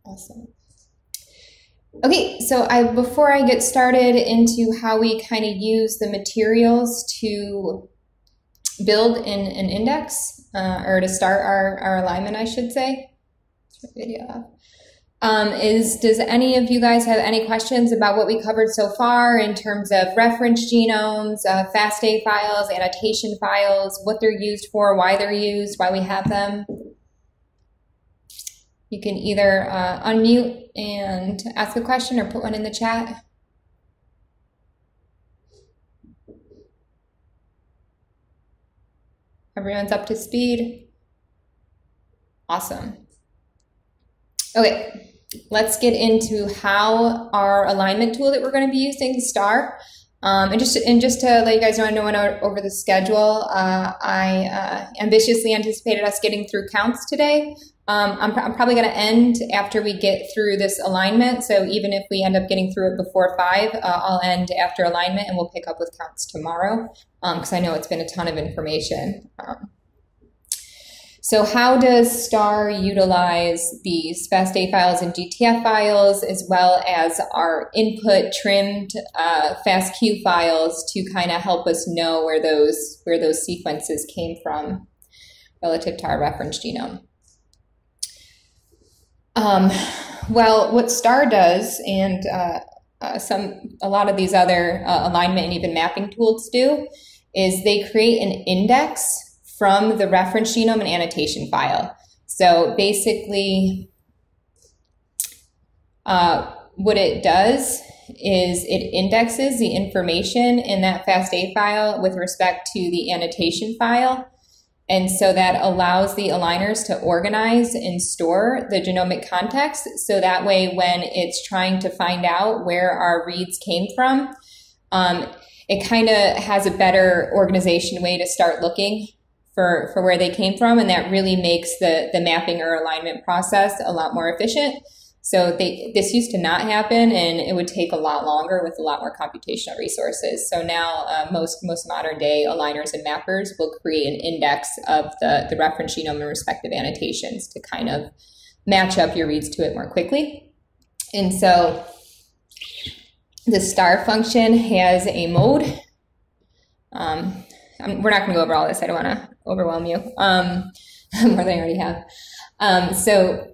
Awesome. Okay, so before I get started into how we kind of use the materials to build an index, or to start our alignment, I should say. Video off. Does any of you guys have any questions about what we covered so far in terms of reference genomes, FASTA files, annotation files, what they're used for, why they're used, why we have them? You can either unmute and ask a question or put one in the chat. Everyone's up to speed? Awesome. Okay, let's get into how our alignment tool that we're going to be using, STAR. And just to let you guys know, I went over the schedule. I ambitiously anticipated us getting through counts today. I'm probably going to end after we get through this alignment. So even if we end up getting through it before 5, I'll end after alignment and we'll pick up with counts tomorrow, because I know it's been a ton of information. So how does STAR utilize these FASTA files and GTF files, as well as our input trimmed FASTQ files, to kind of help us know where those sequences came from relative to our reference genome? Well, what STAR does, and a lot of these other alignment and even mapping tools do, is they create an index from the reference genome and annotation file. So basically, what it does is it indexes the information in that FASTA file with respect to the annotation file. And so that allows the aligners to organize and store the genomic context. So that way, when it's trying to find out where our reads came from, it kind of has a better organization way to start looking for where they came from. And that really makes the mapping or alignment process a lot more efficient. So this used to not happen, and it would take a lot longer with a lot more computational resources. So now most modern day aligners and mappers will create an index of the reference genome and respective annotations to kind of match up your reads to it more quickly. And so the STAR function has a mode. We're not going to go over all this. I don't want to overwhelm you more than I already have. So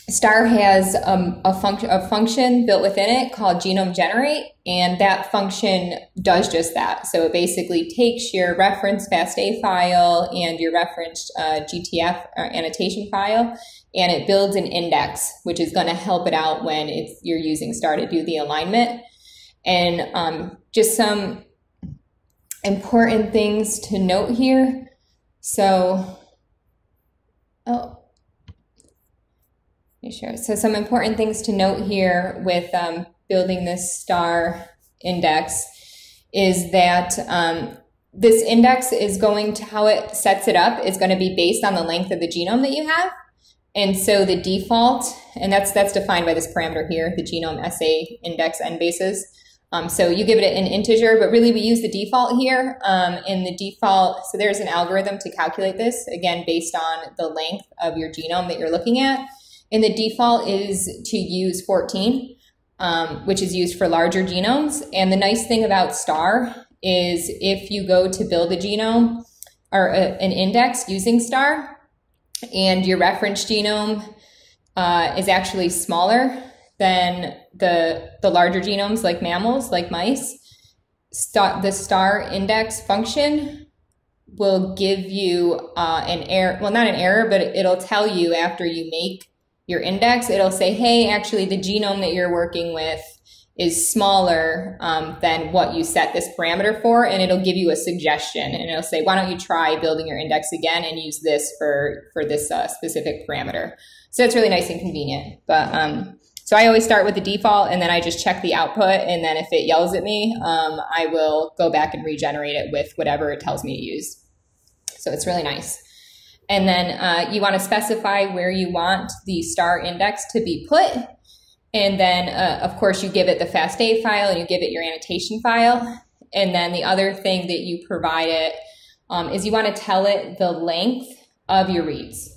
STAR has a function built within it called genome generate, and that function does just that. So it basically takes your reference FASTA file and your reference GTF or annotation file, and it builds an index, which is going to help it out when you're using STAR to do the alignment. And just some important things to note here. So, So some important things to note here with building this STAR index is that this index is going to, how it sets it up is going to be based on the length of the genome that you have. And so the default, and that's defined by this parameter here, the genome SA index n basis. So you give it an integer, but really we use the default here. In the default, so there's an algorithm to calculate this, again, based on the length of your genome that you're looking at. And the default is to use 14, which is used for larger genomes. And the nice thing about STAR is if you go to build a genome or an index using STAR, and your reference genome is actually smaller than the larger genomes like mammals, like mice, the STAR index function will give you an error, well, not an error, but it'll tell you after you make your index, it'll say, hey, actually the genome that you're working with is smaller than what you set this parameter for, and it'll give you a suggestion, and it'll say, why don't you try building your index again and use this for this specific parameter. So it's really nice and convenient. But so I always start with the default, and then I just check the output, and then if it yells at me, I will go back and regenerate it with whatever it tells me to use. So it's really nice. And then you want to specify where you want the STAR index to be put. And then, of course, you give it the FASTA file and you give it your annotation file. And then the other thing that you provide it is you want to tell it the length of your reads,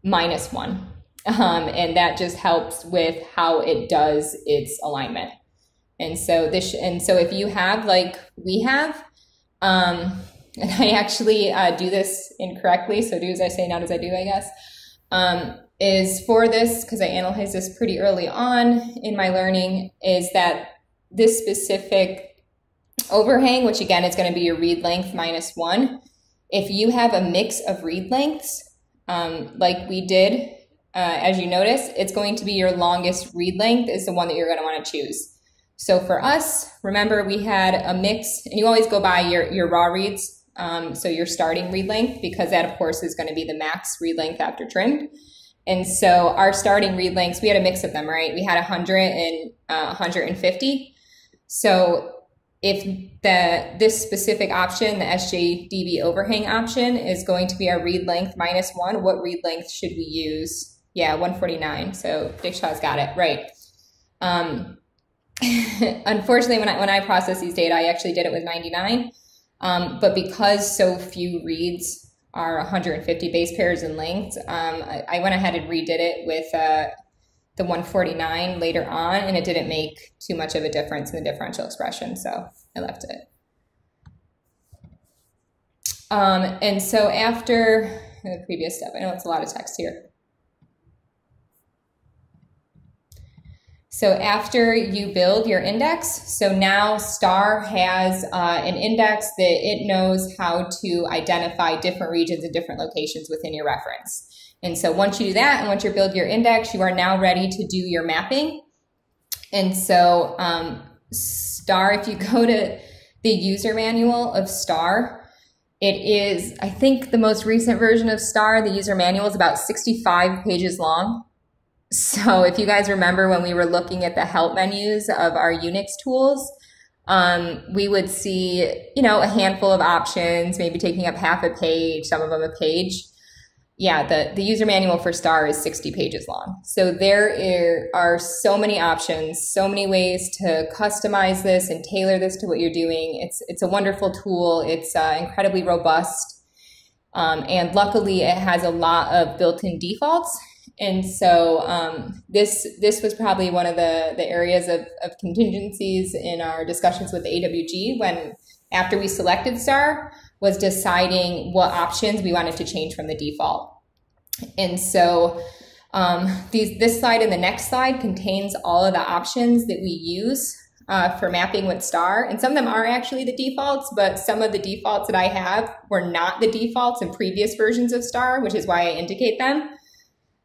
-1. And that just helps with how it does its alignment. And so if you have, like we have, and I actually do this incorrectly, so do as I say, not as I do, I guess, is for this, because I analyzed this pretty early on in my learning, is that this specific overhang, which again is going to be your read length -1, if you have a mix of read lengths, like we did, as you notice, it's going to be your longest read length is the one that you're going to want to choose. So for us, remember we had a mix, and you always go by your raw reads, so your starting read length, because that of course is going to be the max read length after trimmed. And so our starting read lengths, we had a mix of them, right? We had 100 and 150. So if this specific option, the SJDB overhang option, is going to be our read length -1, what read length should we use? Yeah, 149. So Dick Shaw's got it right. Unfortunately, when I process these data, I actually did it with 99. But because so few reads are 150 base pairs in length, I went ahead and redid it with the 149 later on, and it didn't make too much of a difference in the differential expression, so I left it. And so after the previous step, I know it's a lot of text here. So after you build your index, so now STAR has an index that it knows how to identify different regions and different locations within your reference. And so once you do that, and once you build your index, you are now ready to do your mapping. And so STAR, if you go to the user manual of STAR, it is, I think the most recent version of STAR, the user manual is about 65 pages long. So if you guys remember when we were looking at the help menus of our Unix tools, we would see, a handful of options, maybe taking up half a page, some of them a page. Yeah, the user manual for STAR is 60 pages long. So there are so many options, so many ways to customize this and tailor this to what you're doing. It's a wonderful tool. It's incredibly robust. And luckily it has a lot of built-in defaults. And so this was probably one of the areas of contingencies in our discussions with the AWG when, after we selected STAR, was deciding what options we wanted to change from the default. And so this slide and the next slide contains all of the options that we use for mapping with STAR. And some of them are actually the defaults, but some of the defaults that I have were not the defaults in previous versions of STAR, which is why I indicate them.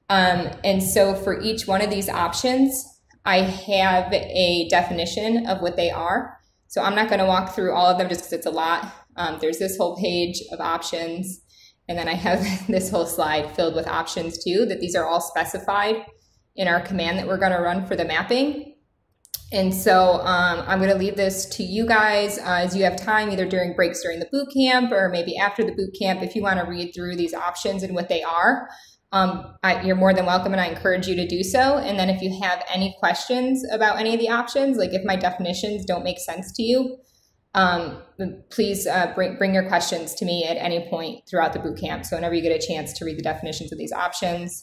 And so for each one of these options, I have a definition of what they are. So I'm not going to walk through all of them just because it's a lot. There's this whole page of options, and then I have this whole slide filled with options too, that these are all specified in our command that we're going to run for the mapping. And so I'm going to leave this to you guys as you have time, either during breaks during the boot camp or maybe after the boot camp, if you want to read through these options and what they are. You're more than welcome, and I encourage you to do so. And then if you have any questions about any of the options, like if my definitions don't make sense to you, please bring your questions to me at any point throughout the boot camp. So whenever you get a chance to read the definitions of these options,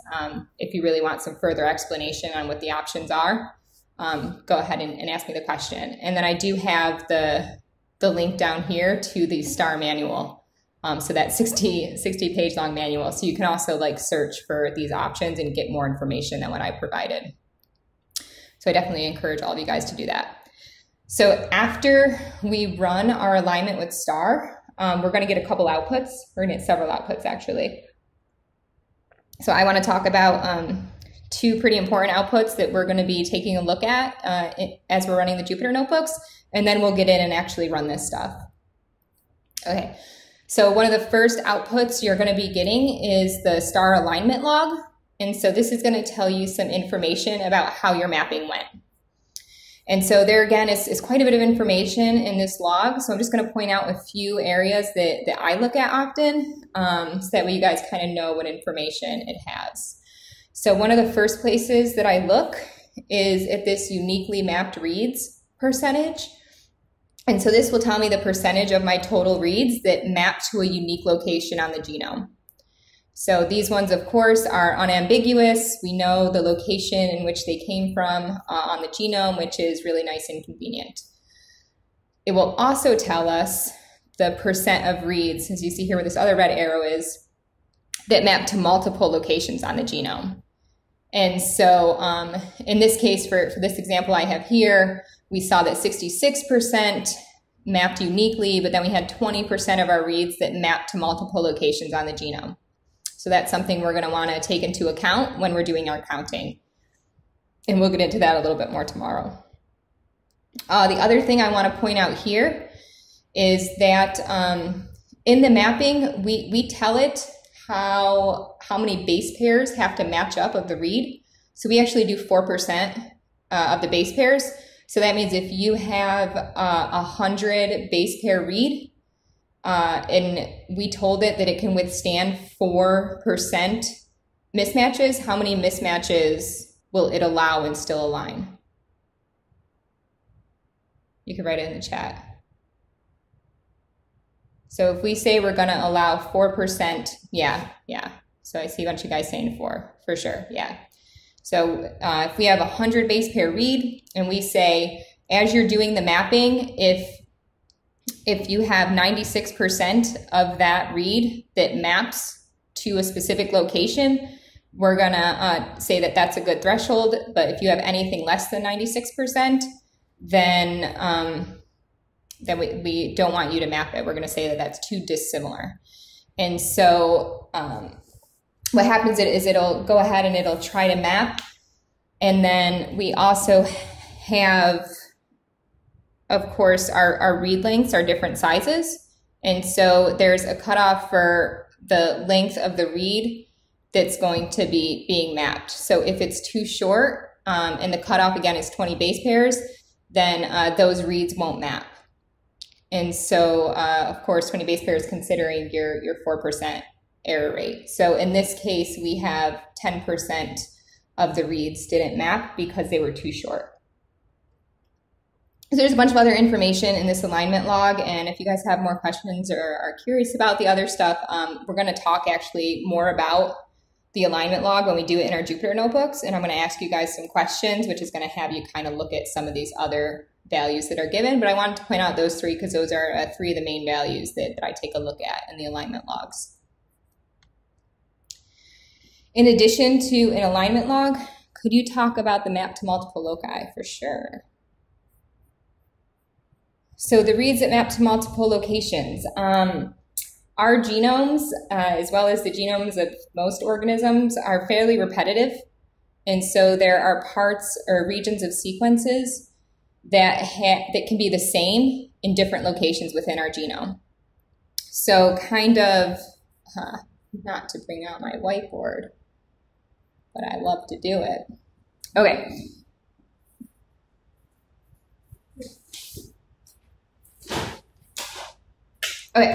if you really want some further explanation on what the options are, go ahead and ask me the question. And then I do have the link down here to the STAR manual. So that 60 page long manual. So you can also search for these options and get more information than what I provided. So I definitely encourage all of you guys to do that. So after we run our alignment with STAR, we're going to get a couple outputs. We're going to get several outputs actually. So I want to talk about two pretty important outputs that we're going to be taking a look at as we're running the Jupyter notebooks, and then we'll get in and actually run this stuff. Okay. So one of the first outputs you're going to be getting is the STAR alignment log. And so this is going to tell you some information about how your mapping went. And so there again is quite a bit of information in this log. So I'm just going to point out a few areas that I look at often, so that way you guys kind of know what information it has. So one of the first places that I look is at this uniquely mapped reads percentage. And so this will tell me the percentage of my total reads that map to a unique location on the genome. So these ones, of course, are unambiguous. We know the location in which they came from on the genome, which is really nice and convenient. It will also tell us the percent of reads, as you see here where this other red arrow is, that map to multiple locations on the genome. And so in this case, for this example I have here, we saw that 66% mapped uniquely, but then we had 20% of our reads that mapped to multiple locations on the genome. So that's something we're going to want to take into account when we're doing our counting. And we'll get into that a little bit more tomorrow. The other thing I want to point out here is that in the mapping, we tell it how many base pairs have to match up of the read. So we actually do 4% of the base pairs. So that means if you have 100 base pair read, and we told it that it can withstand 4% mismatches, how many mismatches will it allow and still align? You can write it in the chat. So if we say we're going to allow 4%, yeah. So I see a bunch of guys saying 4, for sure, yeah. So if we have 100 base pair read, and we say, as you're doing the mapping, if you have 96% of that read that maps to a specific location, we're going to say that that's a good threshold. But if you have anything less than 96%, then we don't want you to map it. We're going to say that that's too dissimilar. And so what happens is it'll go ahead and it'll try to map. And then we also have, of course, our read lengths are different sizes. And so there's a cutoff for the length of the read that's going to be being mapped. So if it's too short, and the cutoff again is 20 base pairs, then those reads won't map. And so, of course, 20 base pairs considering your 4% error rate. So in this case, we have 10% of the reads didn't map because they were too short. So there's a bunch of other information in this alignment log, and if you guys have more questions or are curious about the other stuff, we're going to talk actually more about the alignment log when we do it in our Jupyter notebooks, and I'm going to ask you guys some questions, which is going to have you kind of look at some of these other values that are given, but I wanted to point out those three because those are three of the main values that I take a look at in the alignment logs. In addition to an alignment log, could you talk about the map to multiple loci? For sure. So the reads that map to multiple locations. Our genomes, as well as the genomes of most organisms, are fairly repetitive. And so there are parts or regions of sequences that can be the same in different locations within our genome. So kind of, not to bring out my whiteboard, but I love to do it. Okay. Okay,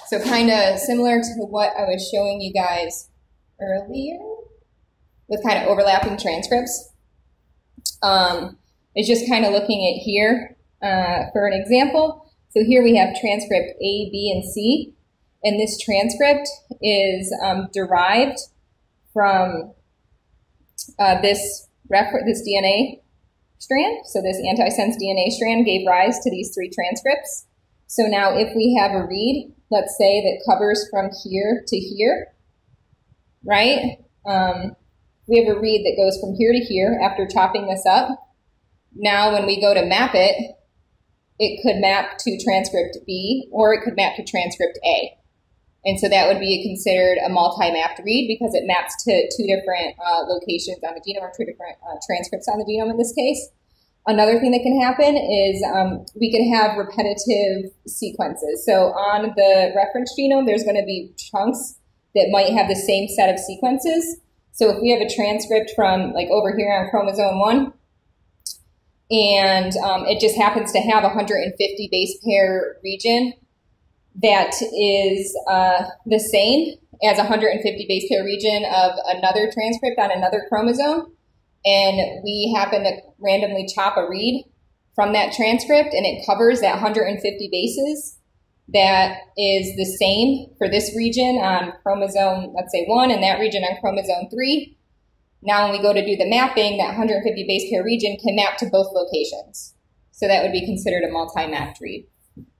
so kind of similar to what I was showing you guys earlier with kind of overlapping transcripts. It's just kind of looking at here for an example. So here we have transcript A, B, and C, and this transcript is derived from this DNA strand. So this antisense DNA strand gave rise to these three transcripts. So now if we have a read, let's say that covers from here to here, right? We have a read that goes from here to here after chopping this up. Now when we go to map it, it could map to transcript B or it could map to transcript A. And so that would be considered a multi-mapped read because it maps to two different locations on the genome or two different transcripts on the genome in this case. Another thing that can happen is we can have repetitive sequences. So on the reference genome, there's going to be chunks that might have the same set of sequences. So if we have a transcript from like over here on chromosome 1, and it just happens to have a 150 base pair region that is the same as a 150 base pair region of another transcript on another chromosome, and we happen to randomly chop a read from that transcript and it covers that 150 bases, that is the same for this region on chromosome, let's say 1, and that region on chromosome 3. Now when we go to do the mapping, that 150 base pair region can map to both locations. So that would be considered a multi-mapped read.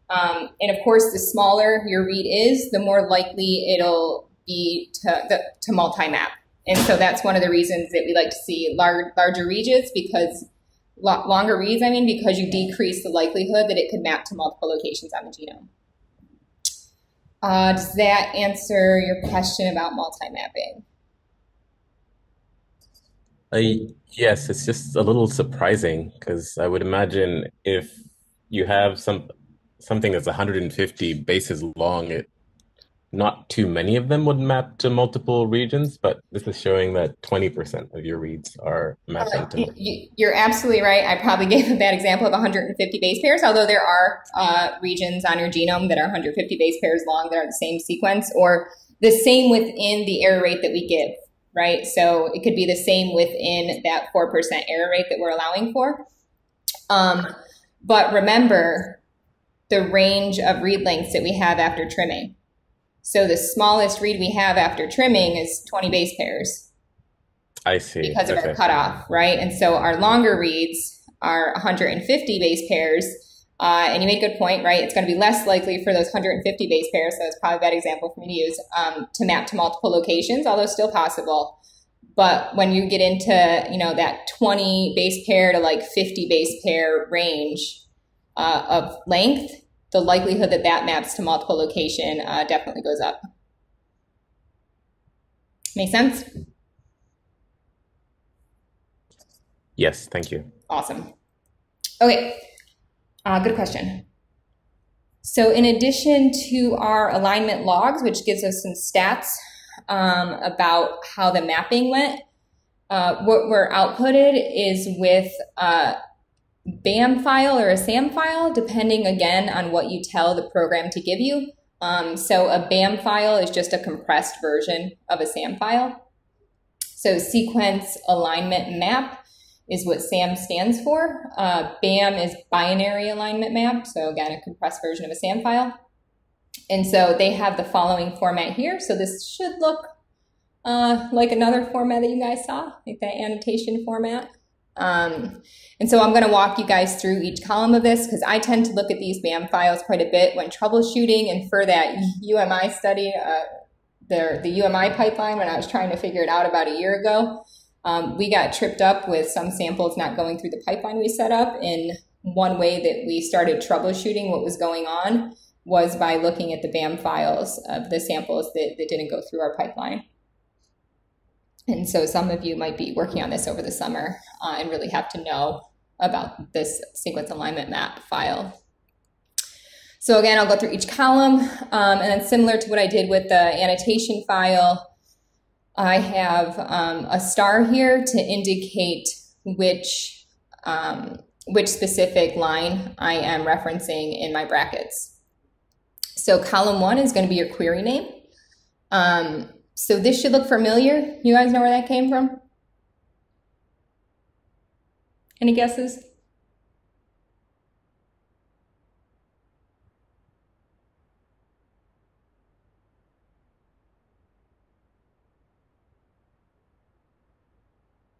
And of course, the smaller your read is, the more likely it'll be to multi-map. And so that's one of the reasons that we like to see larger reads, because longer reads, because you decrease the likelihood that it could map to multiple locations on the genome. Does that answer your question about multi-mapping? Yes, it's just a little surprising because I would imagine if you have something that's 150 bases long, not too many of them would map to multiple regions, but this is showing that 20% of your reads are mapping to multiple. You're absolutely right. I probably gave a bad example of 150 base pairs, although there are regions on your genome that are 150 base pairs long that are the same sequence, or the same within the error rate that we give, right? So it could be the same within that 4% error rate that we're allowing for. But remember the range of read lengths that we have after trimming. So the smallest read we have after trimming is 20 base pairs. I see. Because of our cutoff, right? And so our longer reads are 150 base pairs. And you made a good point, right? It's going to be less likely for those 150 base pairs, so it's probably a bad example for me to use, to map to multiple locations, although still possible. But when you get into, that 20 base pair to like 50 base pair range of length, the likelihood that that maps to multiple location definitely goes up. Make sense? Yes, thank you. Awesome. Okay, good question. So in addition to our alignment logs, which gives us some stats about how the mapping went, what we're outputted is with BAM file or a SAM file, depending again on what you tell the program to give you. So a BAM file is just a compressed version of a SAM file. So sequence alignment map is what SAM stands for. BAM is binary alignment map. So again, a compressed version of a SAM file. And so they have the following format here. So this should look like another format that you guys saw, like that annotation format. And so I'm going to walk you guys through each column of this because I tend to look at these BAM files quite a bit when troubleshooting, and for that UMI study, the UMI pipeline, when I was trying to figure it out about a year ago, we got tripped up with some samples not going through the pipeline we set up. And one way that we started troubleshooting what was going on was by looking at the BAM files of the samples that didn't go through our pipeline. And so some of you might be working on this over the summer and really have to know about this sequence alignment map file. So again, I'll go through each column, and then similar to what I did with the annotation file, I have a star here to indicate which specific line I am referencing in my brackets. So column 1 is going to be your query name. So this should look familiar. You guys know where that came from? Any guesses?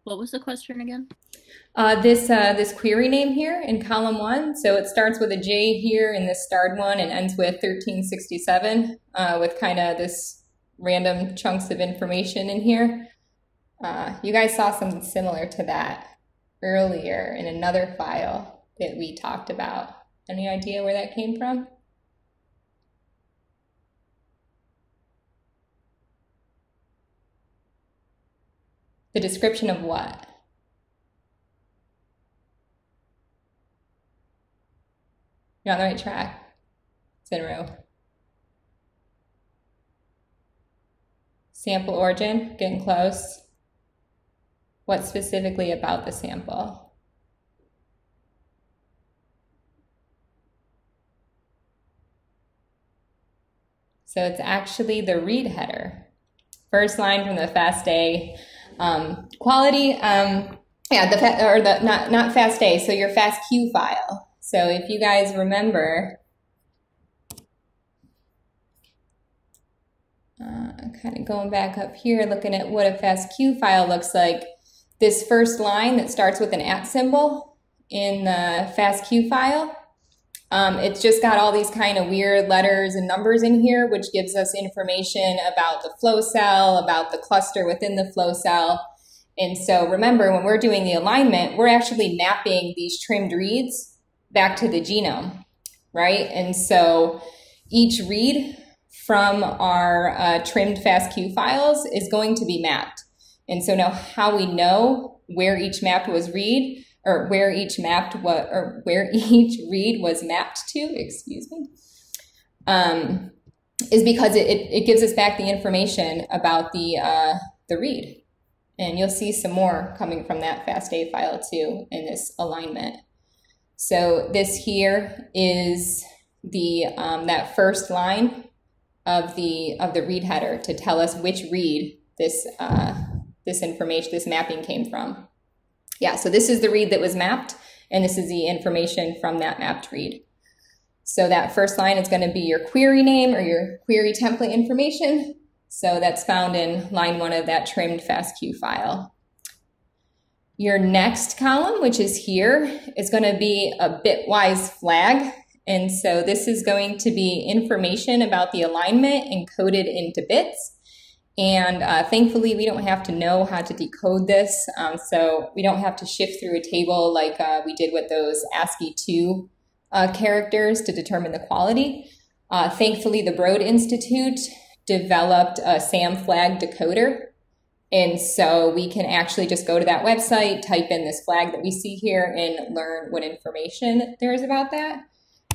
What was the question again? This query name here in column 1. So it starts with a J here in this starred one and ends with 1367 with kind of this random chunks of information in here. You guys saw something similar to that earlier in another file that we talked about. Any idea where that came from? The description of what? You're on the right track. It's in a row. Sample origin, getting close. What specifically about the sample? So it's actually the read header. First line from the FASTA quality, not FASTA, so your FASTQ file. So if you guys remember, kind of going back up here, looking at what a FASTQ file looks like. This first line that starts with an @ symbol in the FASTQ file, it's just got all these kind of weird letters and numbers in here, which gives us information about the flow cell, about the cluster within the flow cell. And so remember, when we're doing the alignment, we're actually mapping these trimmed reads back to the genome, right? And so each read from our trimmed FASTQ files is going to be mapped. And so now how we know where each map was read, or where each read was mapped to, excuse me, is because it gives us back the information about the read. And you'll see some more coming from that FASTA file too in this alignment. So this here is the that first line of the read header to tell us which read this information, this mapping came from. Yeah, so this is the read that was mapped, and this is the information from that mapped read. So that first line is going to be your query name or your query template information. So that's found in line 1 of that trimmed FASTQ file. Your next column, which is here, is going to be a bitwise flag. And so this is going to be information about the alignment encoded into bits. And thankfully, we don't have to know how to decode this. So we don't have to shift through a table like we did with those ASCII2 characters to determine the quality. Thankfully, the Broad Institute developed a SAM flag decoder. And so we can actually just go to that website, type in this flag that we see here, and learn what information there is about that.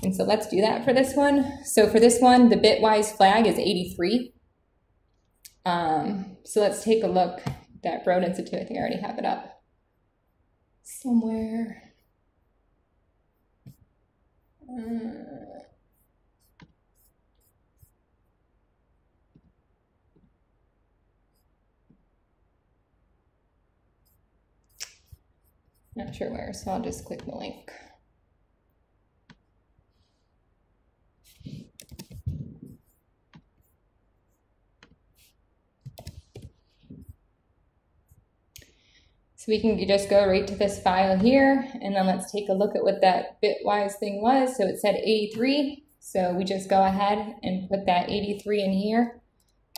And so let's do that for this one. So for this one, the bitwise flag is 83. So let's take a look at that Broad Institute. I think I already have it up somewhere. Not sure where, so I'll just click the link. So we can just go right to this file here, and then let's take a look at what that bitwise thing was. So it said 83, so we just go ahead and put that 83 in here.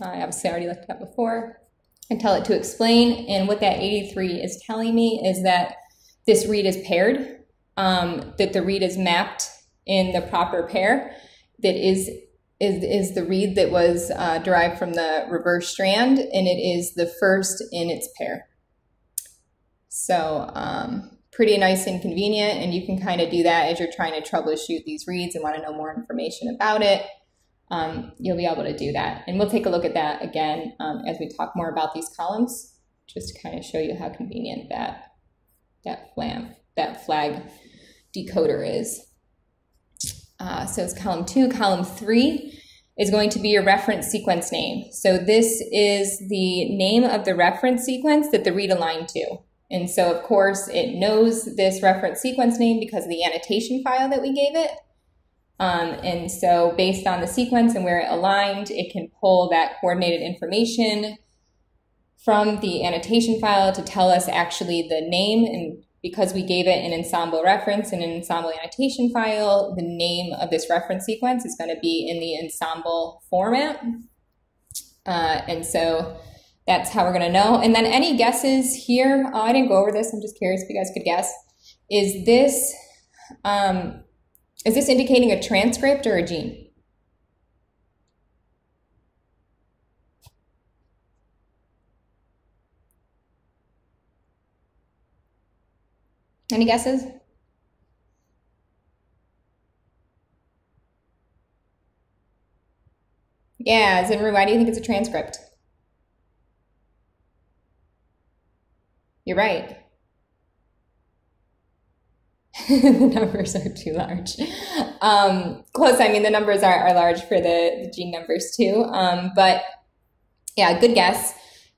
I obviously already looked it up before. And tell it to explain, and what that 83 is telling me is that this read is paired, that the read is mapped in the proper pair, that is the read that was derived from the reverse strand, and it is the first in its pair. So pretty nice and convenient, and you can kind of do that as you're trying to troubleshoot these reads and want to know more information about it. You'll be able to do that. And we'll take a look at that again as we talk more about these columns, just to kind of show you how convenient that flag decoder is. So it's column 2. Column 3 is going to be your reference sequence name. So this is the name of the reference sequence that the read aligned to. And so, of course, it knows this reference sequence name because of the annotation file that we gave it. And so based on the sequence and where it aligned, it can pull that coordinated information from the annotation file to tell us actually the name. And because we gave it an ensemble reference and an ensemble annotation file, the name of this reference sequence is going to be in the ensemble format. And so that's how we're going to know. And then any guesses here? I didn't go over this. I'm just curious if you guys could guess. Is this indicating a transcript or a gene? Any guesses? Yeah, Zinru, why do you think it's a transcript? You're right. The numbers are too large. Close, I mean, the numbers are large for the gene numbers too. But yeah, good guess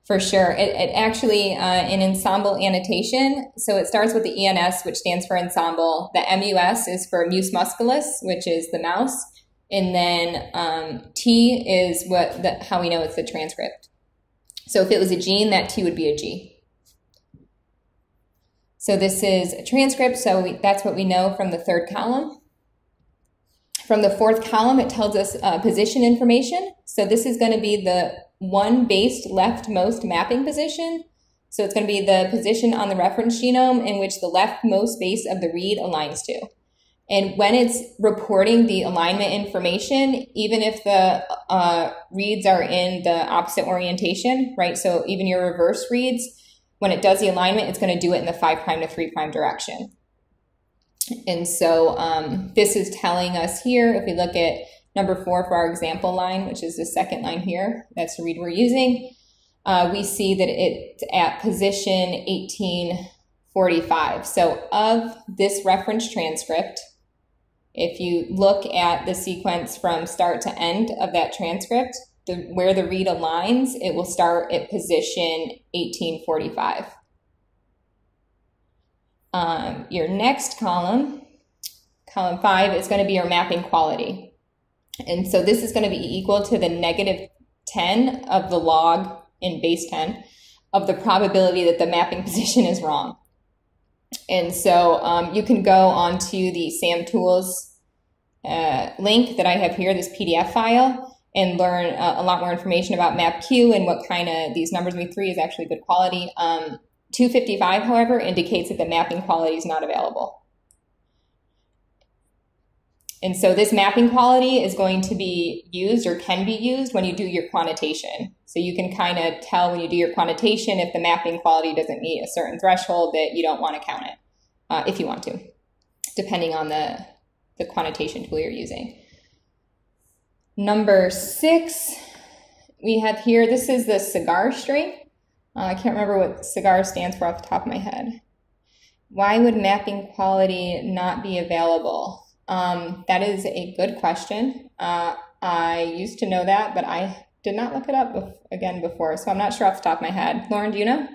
for sure. It actually, in ensemble annotation, so it starts with the ENS, which stands for ensemble. The MUS is for mus musculus, which is the mouse. And then T is how we know it's the transcript. So if it was a gene, that T would be a G. So this is a transcript, so that's what we know from the third column. From the fourth column, it tells us position information. So this is going to be the one based leftmost mapping position. So it's going to be the position on the reference genome in which the leftmost base of the read aligns to. And when it's reporting the alignment information, even if the reads are in the opposite orientation, right? So even your reverse reads, when it does the alignment, it's going to do it in the 5' to 3' direction. And so this is telling us here, if we look at number 4 for our example line, which is the second line here, that's the read we're using, we see that it's at position 1845. So of this reference transcript, if you look at the sequence from start to end of that transcript, where the read aligns, it will start at position 1845. Your next column, column 5, is going to be your mapping quality. And so this is going to be equal to the -10 of the log in base 10 of the probability that the mapping position is wrong. And so you can go onto the Samtools link that I have here, this PDF file, and learn a lot more information about MapQ and what kind of these numbers. 3 is actually good quality. 255, however, indicates that the mapping quality is not available. And so this mapping quality is going to be used or can be used when you do your quantitation. So you can kind of tell when you do your quantitation if the mapping quality doesn't meet a certain threshold that you don't want to count it, if you want to, depending on the quantitation tool you're using. Number 6, we have here, this is the cigar string. I can't remember what cigar stands for off the top of my head. Why would mapping quality not be available? That is a good question. I used to know that, but I did not look it up again before, so I'm not sure off the top of my head. Lauren, do you know?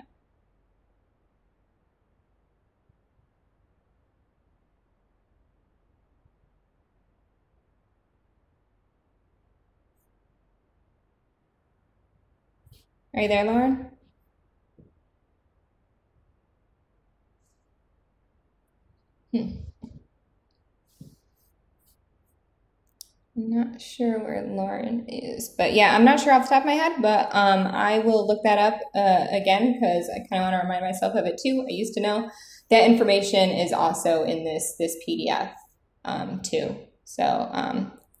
Are you there, Lauren? I'm not sure where Lauren is, but yeah, I'm not sure off the top of my head, but I will look that up again because I kind of want to remind myself of it too. I used to know that information is also in this PDF too. So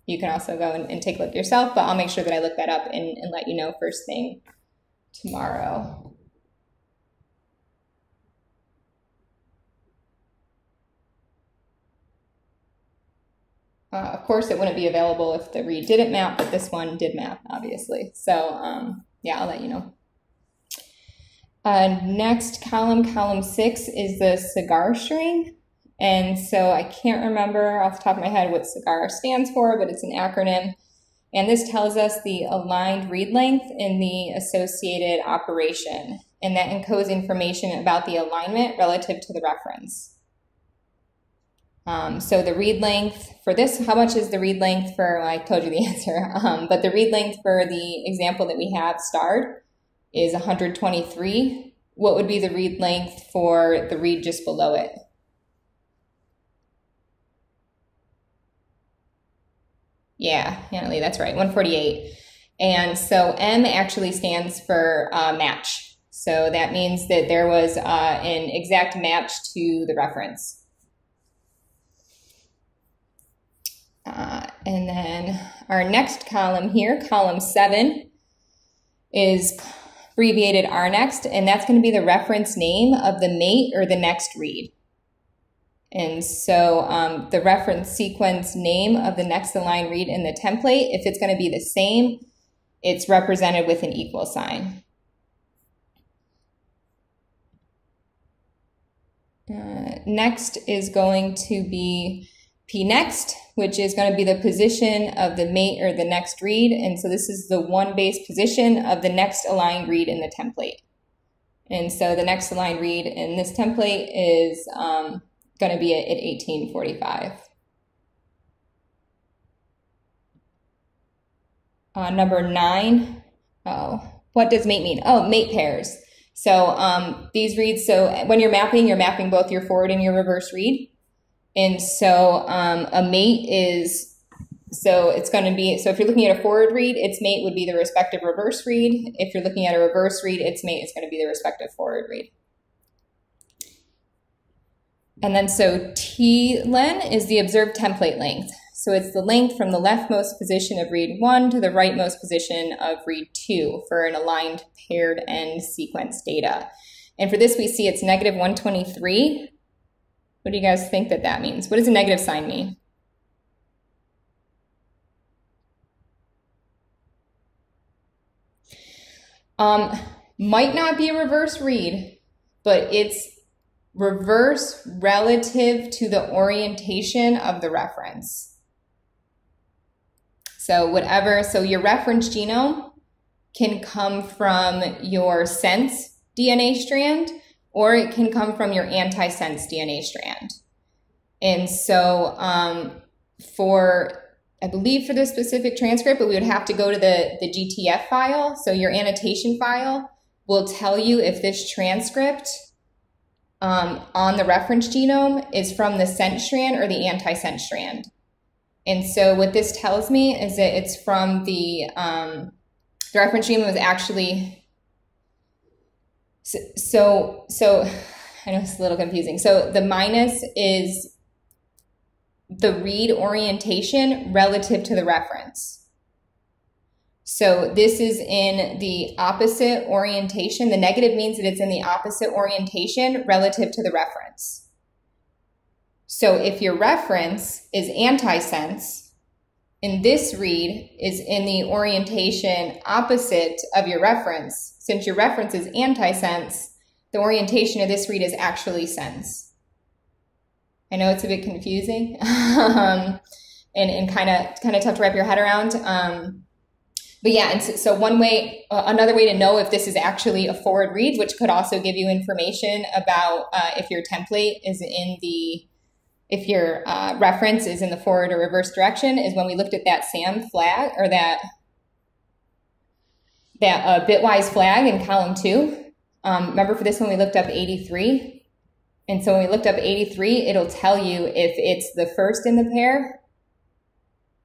you can also go and take a look yourself, but I'll make sure that I look that up and let you know first thing tomorrow. Of course, it wouldn't be available if the read didn't map, but this one did map, obviously. So yeah, I'll let you know. Next column, column 6, is the cigar string. And so I can't remember off the top of my head what cigar stands for, but it's an acronym. And this tells us the aligned read length in the associated operation. And that encodes information about the alignment relative to the reference. So the read length for this, how much is the read length for, I told you the answer, but the read length for the example that we have starred is 123. What would be the read length for the read just below it? Yeah, Hannah, that's right, 148. And so M actually stands for match. So that means that there was an exact match to the reference. And then our next column here, column 7, is abbreviated RNext, and that's going to be the reference name of the mate or the next read. And so the reference sequence name of the next aligned read in the template, if it's going to be the same, it's represented with an equal sign. Next is going to be pNext, which is going to be the position of the mate or the next read. And so this is the one base position of the next aligned read in the template. And so the next aligned read in this template is going to be at 1845. Number 9, oh, what does mate mean? Oh, mate pairs. So these reads, so when you're mapping both your forward and your reverse read. And so a mate is, so it's going to be, so if you're looking at a forward read, its mate would be the respective reverse read. If you're looking at a reverse read, its mate is going to be the respective forward read. And then so T-len is the observed template length. So it's the length from the leftmost position of read 1 to the rightmost position of read 2 for an aligned paired end sequence data. And for this, we see it's negative 123. What do you guys think that means? What does a negative sign mean? Might not be a reverse read, but it's reverse relative to the orientation of the reference. So whatever, so your reference genome can come from your sense DNA strand, or it can come from your antisense DNA strand. And so I believe for this specific transcript, but we would have to go to the GTF file. So your annotation file will tell you if this transcript on the reference genome is from the sense strand or the antisense strand. And so what this tells me is that it's from the reference genome was actually, so I know it's a little confusing. So the minus is the read orientation relative to the reference. So this is in the opposite orientation. The negative means that it's in the opposite orientation relative to the reference. So if your reference is antisense, and this read is in the orientation opposite of your reference, since your reference is antisense, the orientation of this read is actually sense. I know it's a bit confusing and kind of tough to wrap your head around. But yeah, and so one way, another way to know if this is actually a forward read, which could also give you information about if your template is in the, if your reference is in the forward or reverse direction, is when we looked at that SAM flag, or that bitwise flag in column 2. Remember for this one, we looked up 83. And so when we looked up 83, it'll tell you if it's the first in the pair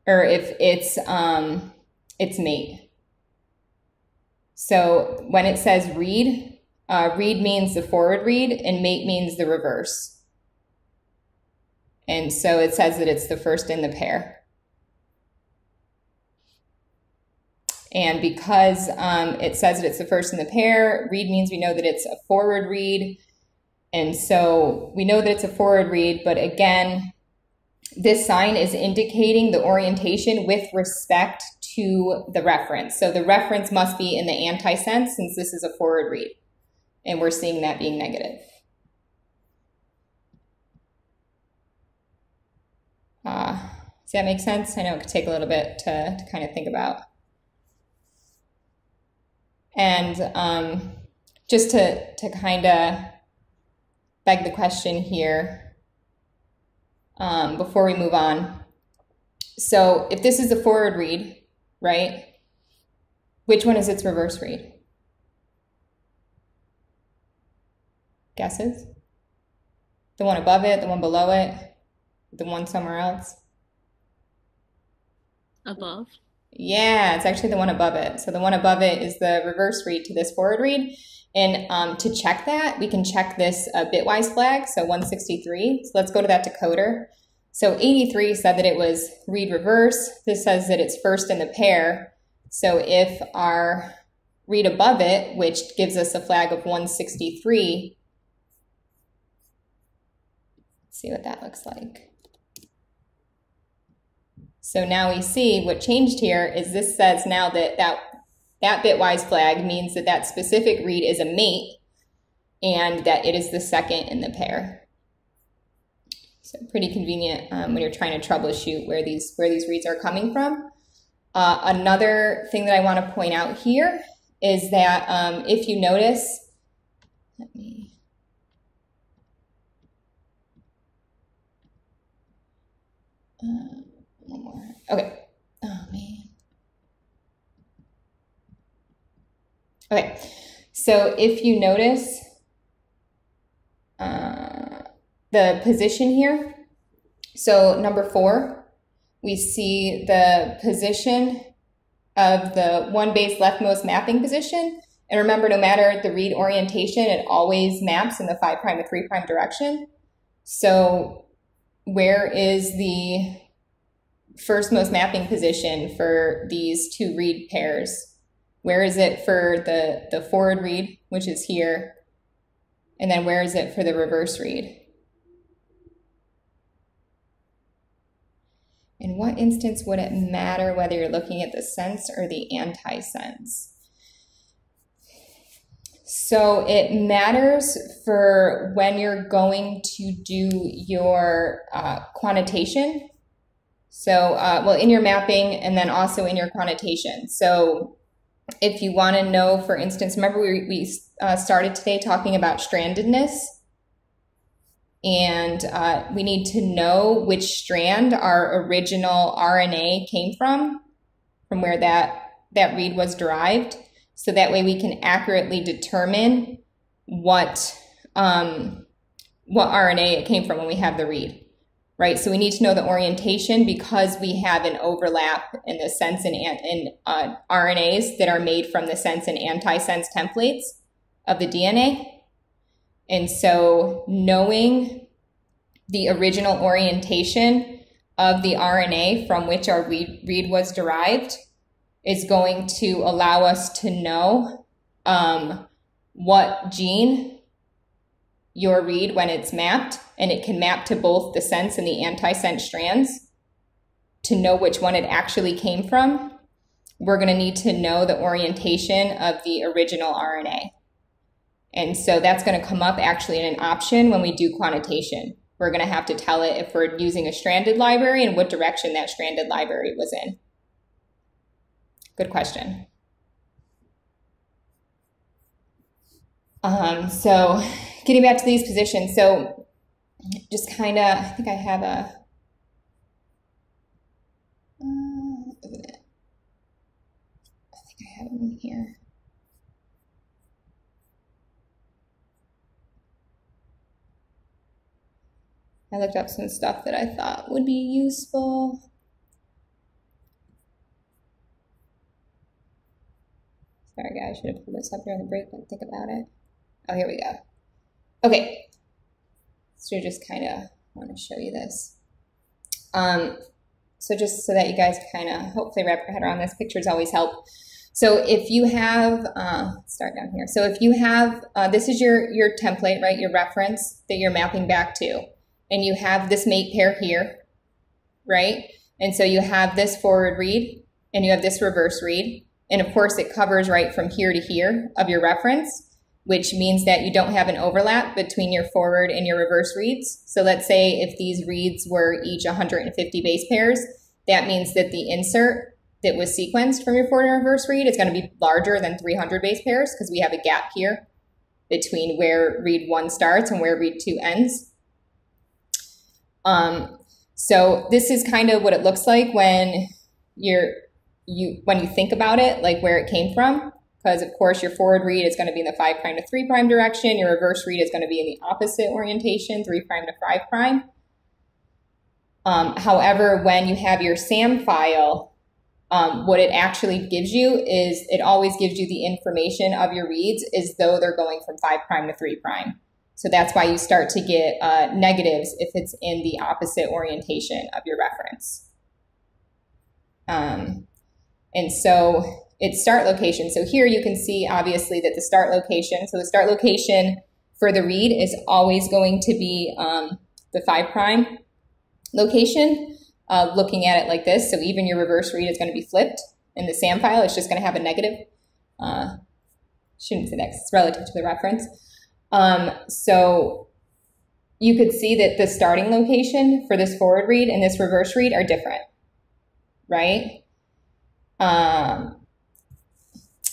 or if it's mate. So when it says read, read means the forward read and mate means the reverse. And so it says that it's the first in the pair. And because it says that it's the first in the pair, read means we know that it's a forward read. And so we know that it's a forward read, but again, this sign is indicating the orientation with respect to the reference. So the reference must be in the antisense since this is a forward read. And we're seeing that being negative. Does that make sense? I know it could take a little bit to kind of think about. And just to kind of beg the question here before we move on. So if this is a forward read, right, which one is its reverse read? Guesses? The one above it, the one below it, the one somewhere else? Above? Yeah, it's actually the one above it. So the one above it is the reverse read to this forward read. And to check that, we can check this bitwise flag, so 163. So let's go to that decoder. So 83 said that it was read reverse. This says that it's first in the pair. So if our read above it, which gives us a flag of 163, let's see what that looks like. So now we see what changed here is this says now that that bitwise flag means that that specific read is a mate and that it is the second in the pair. So pretty convenient when you're trying to troubleshoot where these reads are coming from. Another thing that I want to point out here is that if you notice, let me, one more. Okay. Oh man. Okay, so if you notice the position here, so number 4, we see the position of the one base leftmost mapping position. And remember, no matter the read orientation, it always maps in the 5' to 3' direction. So where is the firstmost mapping position for these 2 read pairs? Where is it for the forward read, which is here? And then where is it for the reverse read? In what instance would it matter whether you're looking at the sense or the antisense? So it matters for when you're going to do your quantitation. So, well, in your mapping and then also in your quantitation. So if you want to know, for instance, remember we started today talking about strandedness. And we need to know which strand our original RNA came from where that read was derived. So that way we can accurately determine what RNA it came from when we have the read, right? So we need to know the orientation because we have an overlap in the sense and RNAs that are made from the sense and antisense templates of the DNA. And so knowing the original orientation of the RNA from which our read was derived is going to allow us to know what gene your read when it's mapped, and it can map to both the sense and the antisense strands to know which one it actually came from. We're going to need to know the orientation of the original RNA. And so that's going to come up actually in an option when we do quantitation. We're going to have to tell it if we're using a stranded library and what direction that stranded library was in. Good question. So getting back to these positions. So just kind of, I think I have a, isn't it? I think I have it in here. I looked up some stuff that I thought would be useful. Sorry guys, I should have pulled this up during the break, didn't think about it. Oh, here we go. Okay, so just kind of want to show you this. So just so that you guys kind of hopefully wrap your head around this, pictures always help. So if you have, let's start down here. So if you have, this is your template, right? Your reference that you're mapping back to. And you have this mate pair here, right? And so you have this forward read and you have this reverse read. And of course it covers right from here to here of your reference, which means that you don't have an overlap between your forward and your reverse reads. So let's say if these reads were each 150 base pairs, that means that the insert that was sequenced from your forward and reverse read is going to be larger than 300 base pairs because we have a gap here between where read 1 starts and where read 2 ends. So this is kind of what it looks like when when you think about it, like where it came from, because of course your forward read is going to be in the 5' to 3' direction. Your reverse read is going to be in the opposite orientation, 3' to 5'. However, when you have your SAM file, what it actually gives you is it always gives you the information of your reads as though they're going from 5' to 3'. So that's why you start to get negatives if it's in the opposite orientation of your reference. And so it's start location. So here you can see obviously that the start location, so the start location for the read is always going to be the 5' location, looking at it like this. So even your reverse read is going to be flipped in the SAM file. It's just going to have a negative. Shouldn't say that 'cause it's relative to the reference. So you could see that the starting location for this forward read and this reverse read are different, right?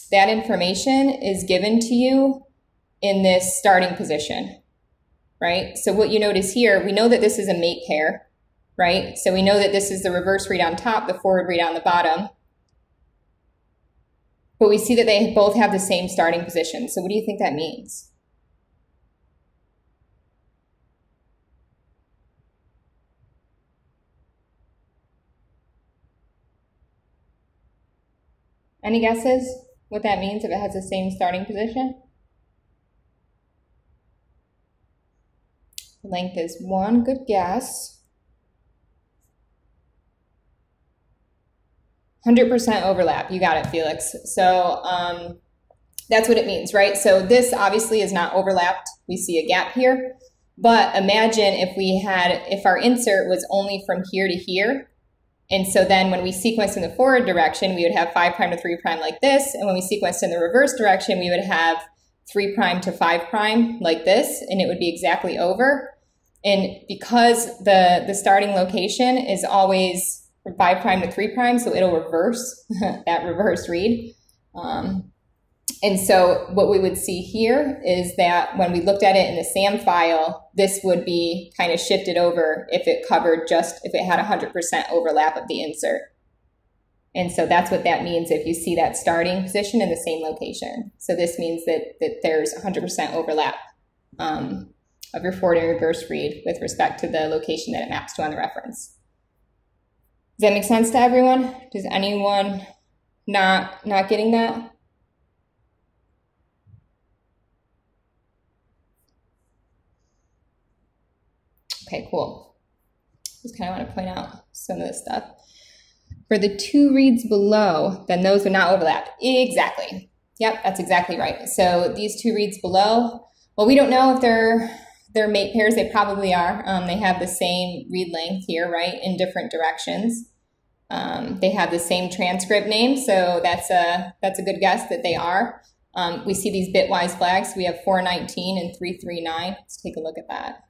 That information is given to you in this starting position, right? So what you notice here, we know that this is a mate pair, right? So we know that this is the reverse read on top, the forward read on the bottom. but we see that they both have the same starting position. So what do you think that means? Any guesses what that means if it has the same starting position? Length is 1, good guess. 100% overlap, you got it, Felix. So that's what it means, right? So this obviously is not overlapped. We see a gap here, but imagine if our insert was only from here to here. And so then when we sequenced in the forward direction, we would have 5' to 3' like this. And when we sequenced in the reverse direction, we would have 3' to 5' like this, and it would be exactly over. And because the starting location is always from 5' to 3', so it'll reverse that reverse read. And so what we would see here is that when we looked at it in the SAM file, this would be kind of shifted over if it had 100% overlap of the insert. And so that's what that means if you see that starting position in the same location. So this means that there's 100% overlap of your forward and reverse read with respect to the location that it maps to on the reference. Does that make sense to everyone? Does anyone not getting that? Okay, cool. Just kind of want to point out some of this stuff. For the 2 reads below, then those would not overlap. Exactly. Yep, that's exactly right. So these 2 reads below, well, we don't know if they're mate pairs. They probably are. They have the same read length here, right, in different directions. They have the same transcript name, so that's a good guess that they are. We see these bitwise flags. We have 419 and 339. Let's take a look at that.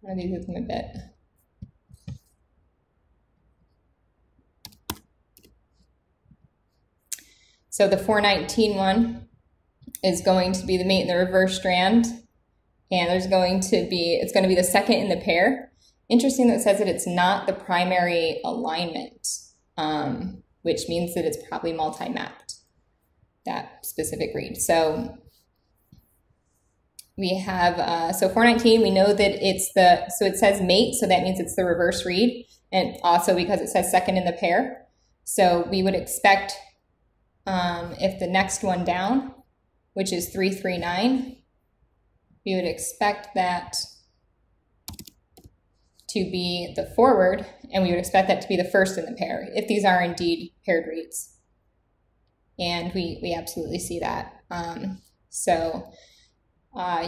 I'll do this in a bit. So the 419 one is going to be the mate in the reverse strand, and it's going to be the second in the pair. Interesting that it says that it's not the primary alignment, which means that it's probably multi-mapped, that specific read. So we have, so 419, we know that so it says mate, so that means it's the reverse read, and also because it says second in the pair. So we would expect, if the next one down, which is 339, we would expect that to be the forward, and we would expect that to be the first in the pair, if these are indeed paired reads. And we absolutely see that.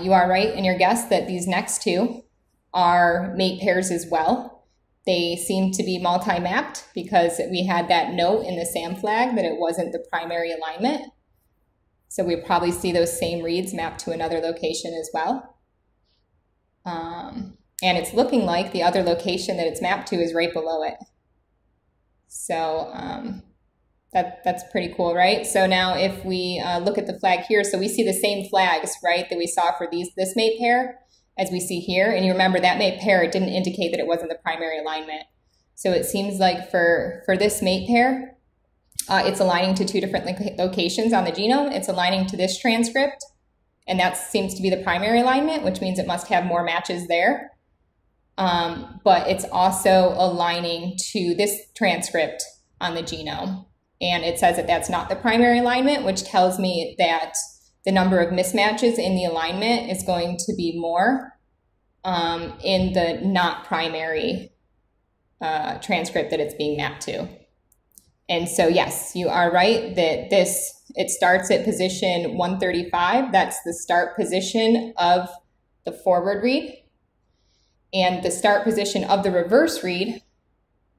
You are right in your guess that these next 2 are mate pairs as well. They seem to be multi-mapped because we had that note in the SAM flag that it wasn't the primary alignment. So we probably see those same reads mapped to another location as well. And it's looking like the other location that it's mapped to is right below it. So that's pretty cool, right? So now if we look at the flag here, so we see the same flags, right, that we saw for this mate pair as we see here. And you remember that mate pair, it didn't indicate that it wasn't the primary alignment. So it seems like for this mate pair, it's aligning to 2 different locations on the genome. It's aligning to this transcript, and that seems to be the primary alignment, which means it must have more matches there. But it's also aligning to this transcript on the genome. And it says that that's not the primary alignment, which tells me that the number of mismatches in the alignment is going to be more in the not primary transcript that it's being mapped to. And so, yes, you are right that it starts at position 135. That's the start position of the forward read. And the start position of the reverse read,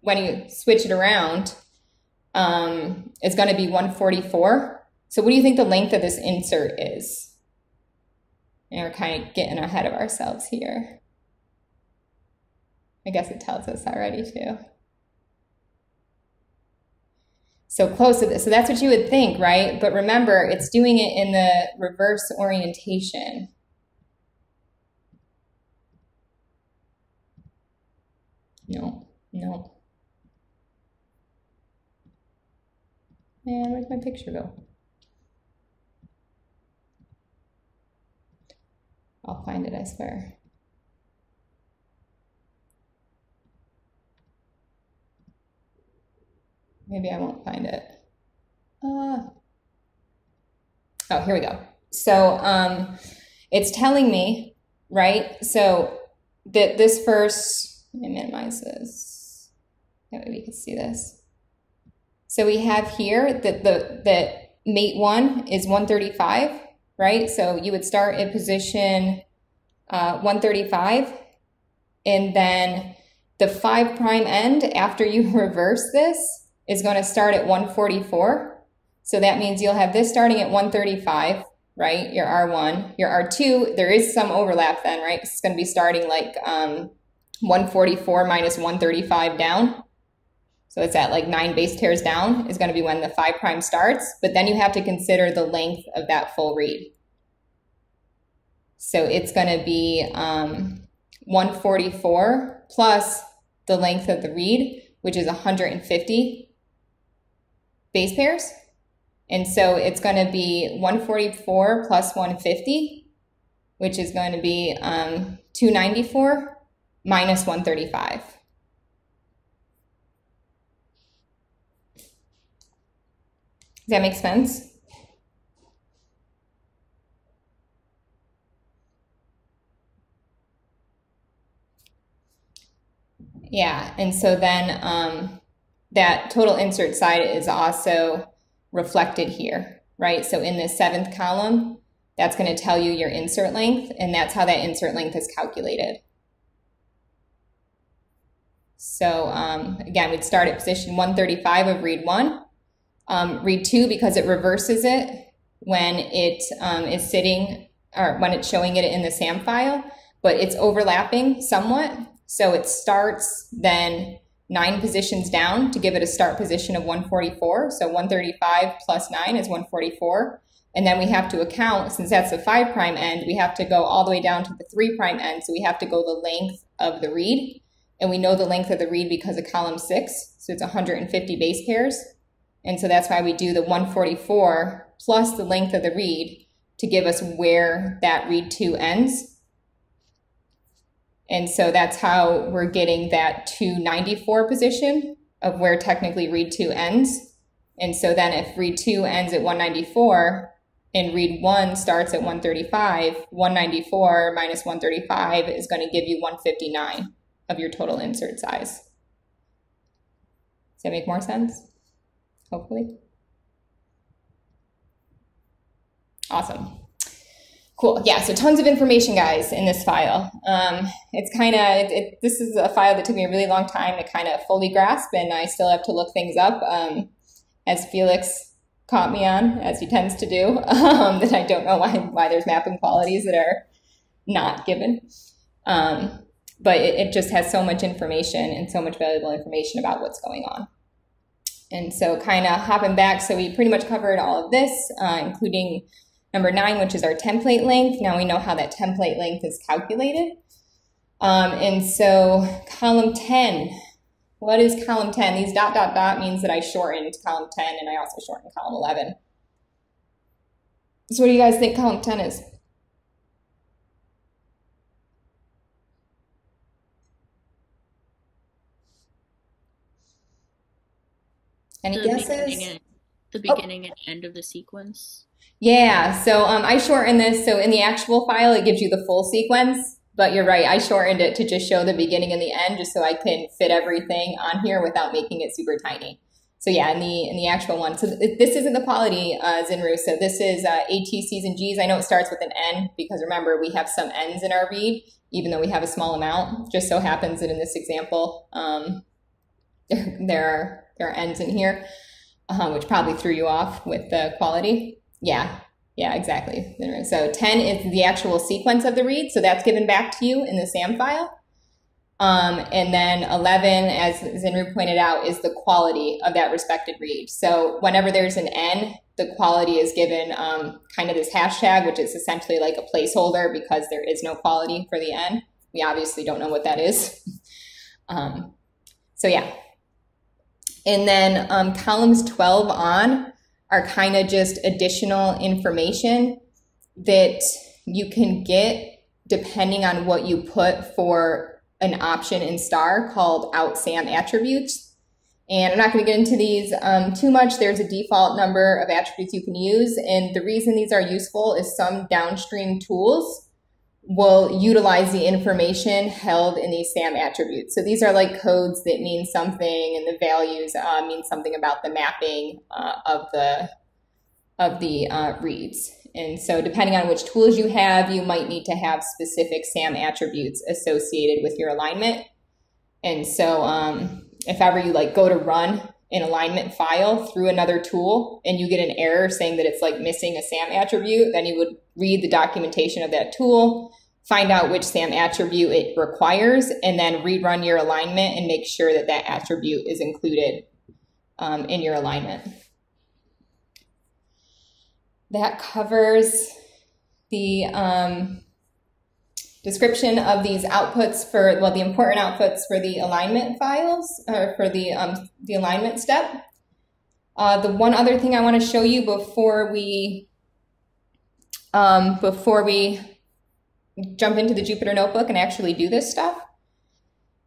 when you switch it around, is going to be 144. So what do you think the length of this insert is? And we're kind of getting ahead of ourselves here. I guess it tells us already too. So close to this. So that's what you would think, right? But remember, it's doing it in the reverse orientation. No. Man, where'd my picture go? I'll find it, I swear. Maybe I won't find it. Oh, here we go. So it's telling me, right? So that this first, let me minimize this. That way we can see this. So we have here that that mate 1 is 135, right? So you would start at position 135, and then the 5' end after you reverse this is going to start at 144. So that means you'll have this starting at 135, right? Your R1. Your R2, there is some overlap then, right? It's going to be starting like 144 minus 135 down. So it's at like 9 base pairs down is going to be when the 5' starts. But then you have to consider the length of that full read. So it's going to be 144 plus the length of the read, which is 150 base pairs. And so it's going to be 144 plus 150, which is going to be 294 minus 135. Does that make sense? Yeah, and so then that total insert side is also reflected here, right? So in this 7th column, that's going to tell you your insert length, and that's how that insert length is calculated. So again, we'd start at position 135 of read 1. Read 2, because it reverses it when it is sitting, or when it's showing it in the SAM file, but it's overlapping somewhat. So it starts then 9 positions down to give it a start position of 144. So 135 plus 9 is 144. And then we have to account, since that's the 5' end, we have to go all the way down to the 3' end. So we have to go the length of the read. And we know the length of the read because of column 6. So it's 150 base pairs. And so that's why we do the 144 plus the length of the read to give us where that read 2 ends. And so that's how we're getting that 294 position of where technically read 2 ends. And so then if read 2 ends at 194 and read 1 starts at 135, 194 minus 135 is going to give you 159 of your total insert size. Does that make more sense? Hopefully. Awesome. Cool. Yeah, so tons of information, guys, in this file. It's kind of, this is a file that took me a really long time to kind of fully grasp, and I still have to look things up, as Felix caught me on, as he tends to do, that I don't know why there's mapping qualities that are not given. But it just has so much information and so much valuable information about what's going on. And so kind of hopping back, so we pretty much covered all of this, including number 9, which is our template length. Now we know how that template length is calculated. And so column 10, what is column 10? These ... means that I shortened column 10 and I also shortened column 11. So what do you guys think column 10 is? Any guesses? The beginning and end of the sequence. Yeah, so I shortened this. So in the actual file, it gives you the full sequence, but you're right. I shortened it to just show the beginning and the end, just so I can fit everything on here without making it super tiny. So yeah, in the actual one. So this isn't the quality, Zinru. So this is AT, C's, and G's. I know it starts with an N because remember, we have some N's in our read, even though we have a small amount. Just so happens that in this example, there are N's in here, which probably threw you off with the quality. Yeah, exactly. So 10 is the actual sequence of the read. So that's given back to you in the SAM file. And then 11, as Zinru pointed out, is the quality of that respected read. So whenever there's an N, the quality is given kind of this hashtag, which is essentially like a placeholder because there is no quality for the N. We obviously don't know what that is. So yeah. And then columns 12 on, are kind of just additional information that you can get depending on what you put for an option in star called outsam attributes. And I'm not going to get into these too much. There's a default number of attributes you can use. And the reason these are useful is some downstream tools will utilize the information held in these SAM attributes. So these are like codes that mean something, and the values mean something about the mapping of the reads. And so depending on which tools you have, you might need to have specific SAM attributes associated with your alignment. And so if ever you like go to run an alignment file through another tool and you get an error saying that it's like missing a SAM attribute, then you would read the documentation of that tool, find out which SAM attribute it requires, and then rerun your alignment and make sure that that attribute is included in your alignment. That covers the description of these outputs for, well, the important outputs for the alignment files, or for the alignment step. The one other thing I want to show you before we jump into the Jupyter Notebook and actually do this stuff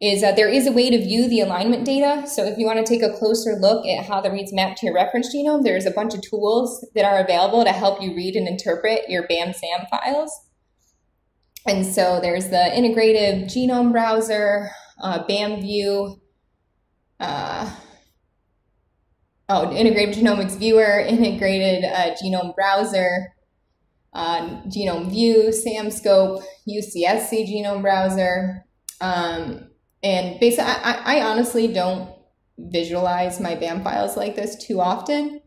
is that there is a way to view the alignment data. So if you want to take a closer look at how the reads map to your reference genome, there's a bunch of tools that are available to help you read and interpret your BAM-SAM files. And so there's the integrative genome browser, BAMView, integrative genomics viewer, integrated genome browser, genome view, SamScope, Ucsc genome browser. And basically, I honestly don't visualize my BAM files like this too often.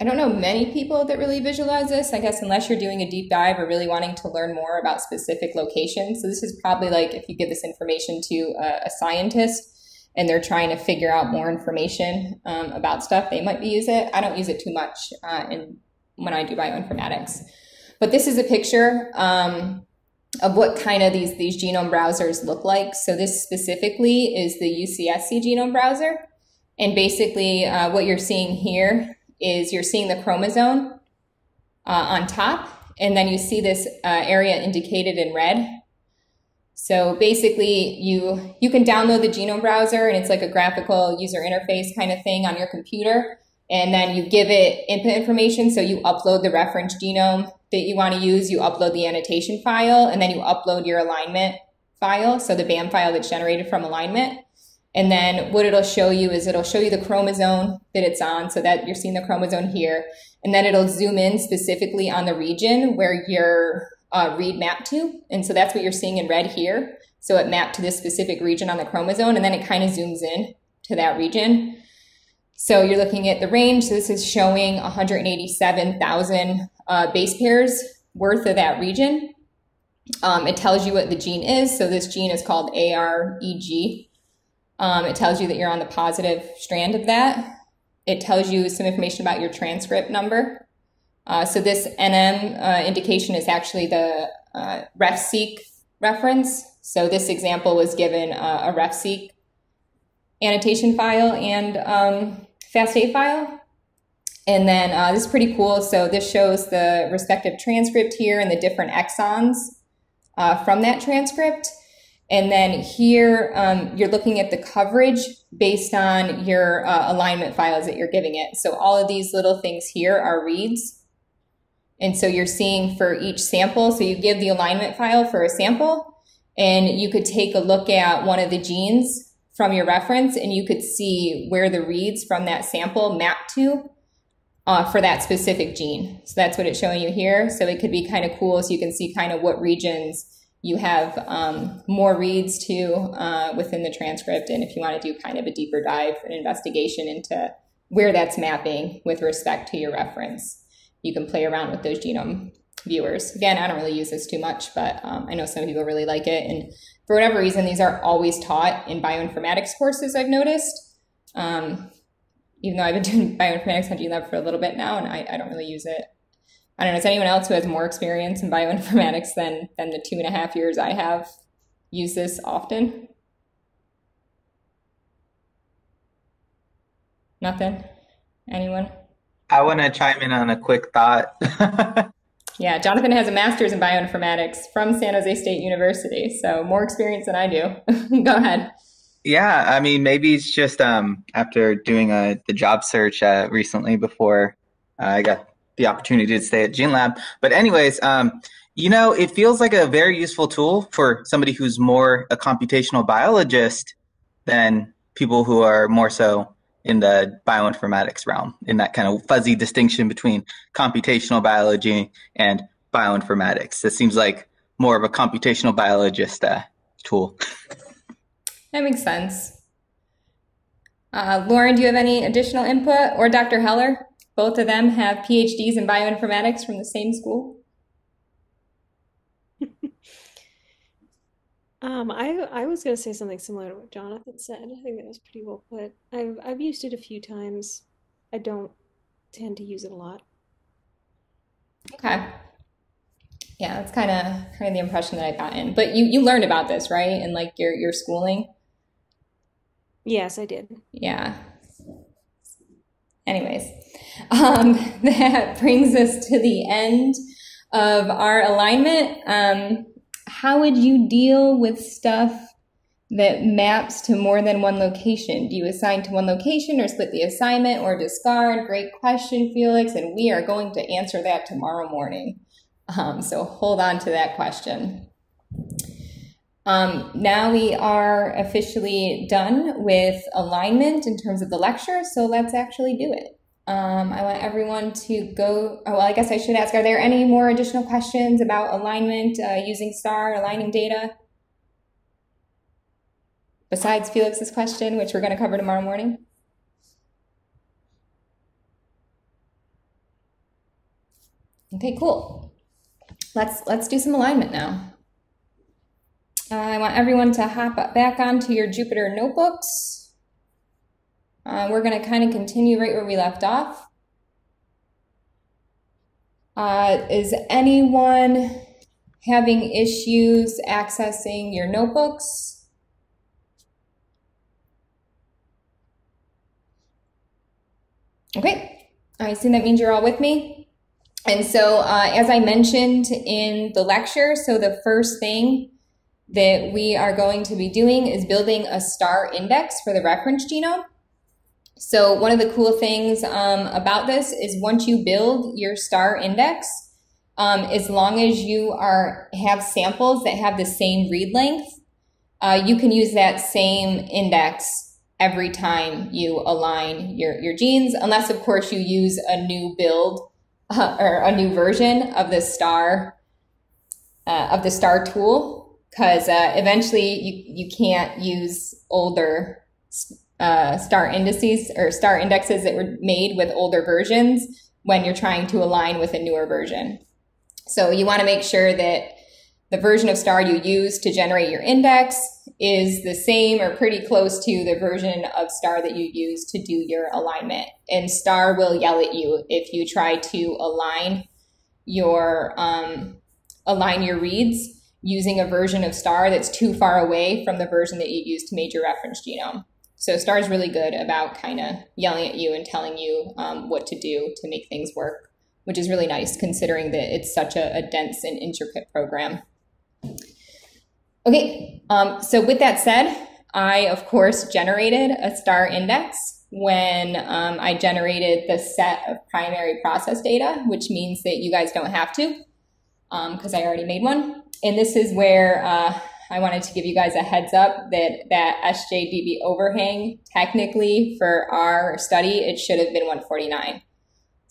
I don't know many people that really visualize this, I guess, unless you're doing a deep dive or really wanting to learn more about specific locations. So this is probably like if you give this information to a scientist and they're trying to figure out more information about stuff, they might use it. I don't use it too much when I do bioinformatics. But this is a picture of what kind of these genome browsers look like. So this specifically is the Ucsc genome browser. And basically what you're seeing here is you're seeing the chromosome on top, and then you see this area indicated in red. So basically you can download the genome browser, and it's like a graphical user interface kind of thing on your computer, and then you give it input information. So you upload the reference genome that you want to use, you upload the annotation file, and then you upload your alignment file, so the BAM file that's generated from alignment. And then what it'll show you is it'll show you the chromosome that it's on, so that you're seeing the chromosome here. And then it'll zoom in specifically on the region where your read mapped to. And so that's what you're seeing in red here. So it mapped to this specific region on the chromosome, and then it kind of zooms in to that region. So you're looking at the range. So this is showing 187,000 base pairs worth of that region. It tells you what the gene is. So this gene is called AREG. It tells you that you're on the positive strand of that. It tells you some information about your transcript number. So this NM indication is actually the RefSeq reference. So this example was given a RefSeq annotation file and FASTA file. And then this is pretty cool. So this shows the respective transcript here and the different exons from that transcript. And then here, you're looking at the coverage based on your alignment files that you're giving it. So all of these little things here are reads. And so you're seeing for each sample, so you give the alignment file for a sample, and you could take a look at one of the genes from your reference, and you could see where the reads from that sample map to for that specific gene. So that's what it's showing you here. So it could be kind of cool, so you can see kind of what regions you have more reads to within the transcript, and if you want to do kind of a deeper dive and investigation into where that's mapping with respect to your reference, you can play around with those genome viewers. Again, I don't really use this too much, but I know some people really like it, and for whatever reason, these are always taught in bioinformatics courses, I've noticed, even though I've been doing bioinformatics on GeneLab for a little bit now, and I don't really use it. I don't know, is anyone else who has more experience in bioinformatics than the 2.5 years I have use this often? Nothing? Anyone? I want to chime in on a quick thought. Yeah, Jonathan has a master's in bioinformatics from San Jose State University, so more experience than I do. Go ahead. Yeah, I mean, maybe it's just after doing the job search recently before I got the opportunity to stay at GeneLab. But anyways, it feels like a very useful tool for somebody who's more a computational biologist than people who are more so in the bioinformatics realm, in that kind of fuzzy distinction between computational biology and bioinformatics. It seems like more of a computational biologist tool. That makes sense. Lauren, do you have any additional input? Or Dr. Heller? Both of them have PhDs in bioinformatics from the same school. I was going to say something similar to what Jonathan said. I think that was pretty well put. I've used it a few times. I don't tend to use it a lot. Okay. Yeah, that's kind of the impression that I've gotten. But you learned about this, right? In like your schooling? Yes, I did. Yeah. Anyways, that brings us to the end of our alignment. How would you deal with stuff that maps to more than one location? Do you assign to one location or split the assignment or discard? Great question, Felix, and we are going to answer that tomorrow morning. So hold on to that question. Now we are officially done with alignment in terms of the lecture, so let's actually do it. I want everyone to go, well, I guess I should ask, are there any more additional questions about alignment using STAR, aligning data? Besides Felix's question, which we're going to cover tomorrow morning? Okay, cool. Let's do some alignment now. I want everyone to hop back onto your Jupyter notebooks. We're going to kind of continue right where we left off. Is anyone having issues accessing your notebooks? Okay, I assume that means you're all with me. And so as I mentioned in the lecture, so the first thing that we are going to be doing is building a STAR index for the reference genome. So one of the cool things about this is once you build your STAR index, as long as you have samples that have the same read length, you can use that same index every time you align your genes, unless of course you use a new build or a new version of the STAR tool, because eventually you can't use older STAR indices or STAR indexes that were made with older versions when you're trying to align with a newer version. So you want to make sure that the version of STAR you use to generate your index is the same or pretty close to the version of STAR that you use to do your alignment. And STAR will yell at you if you try to align your reads using a version of STAR that's too far away from the version that you use to make your reference genome. So STAR is really good about kind of yelling at you and telling you what to do to make things work, which is really nice considering that it's such a dense and intricate program. Okay, so with that said, I, of course, generated a STAR index when I generated the set of primary process data, which means that you guys don't have to because I already made one. And this is where I wanted to give you guys a heads up that SJDB overhang, technically for our study, it should have been 149.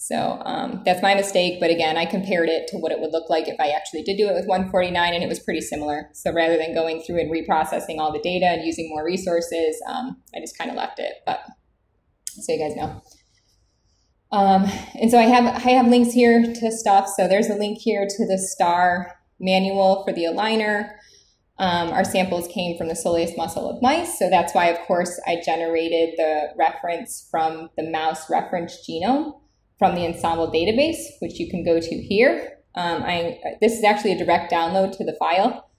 So that's my mistake. But again, I compared it to what it would look like if I actually did do it with 149, and it was pretty similar. So rather than going through and reprocessing all the data and using more resources, I just kind of left it. But so you guys know. And so I have links here to stuff. So there's a link here to the STAR manual for the aligner. Our samples came from the soleus muscle of mice. So that's why, of course, I generated the reference from the mouse reference genome from the Ensemble database, which you can go to here. This is actually a direct download to the file.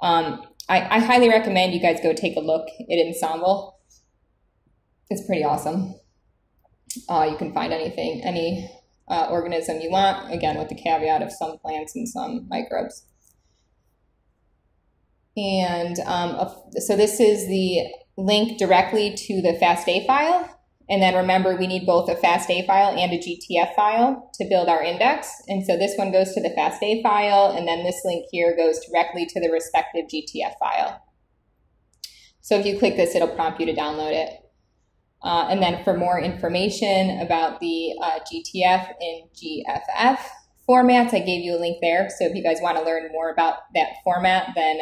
I highly recommend you guys go take a look at Ensemble. It's pretty awesome. You can find anything, any organism you want, again, with the caveat of some plants and some microbes. And so this is the link directly to the FASTA file. And then remember, we need both a FASTA file and a GTF file to build our index. And so this one goes to the FASTA file, and then this link here goes directly to the respective GTF file. So if you click this, it'll prompt you to download it. And then for more information about the GTF and GFF formats, I gave you a link there. So if you guys want to learn more about that format than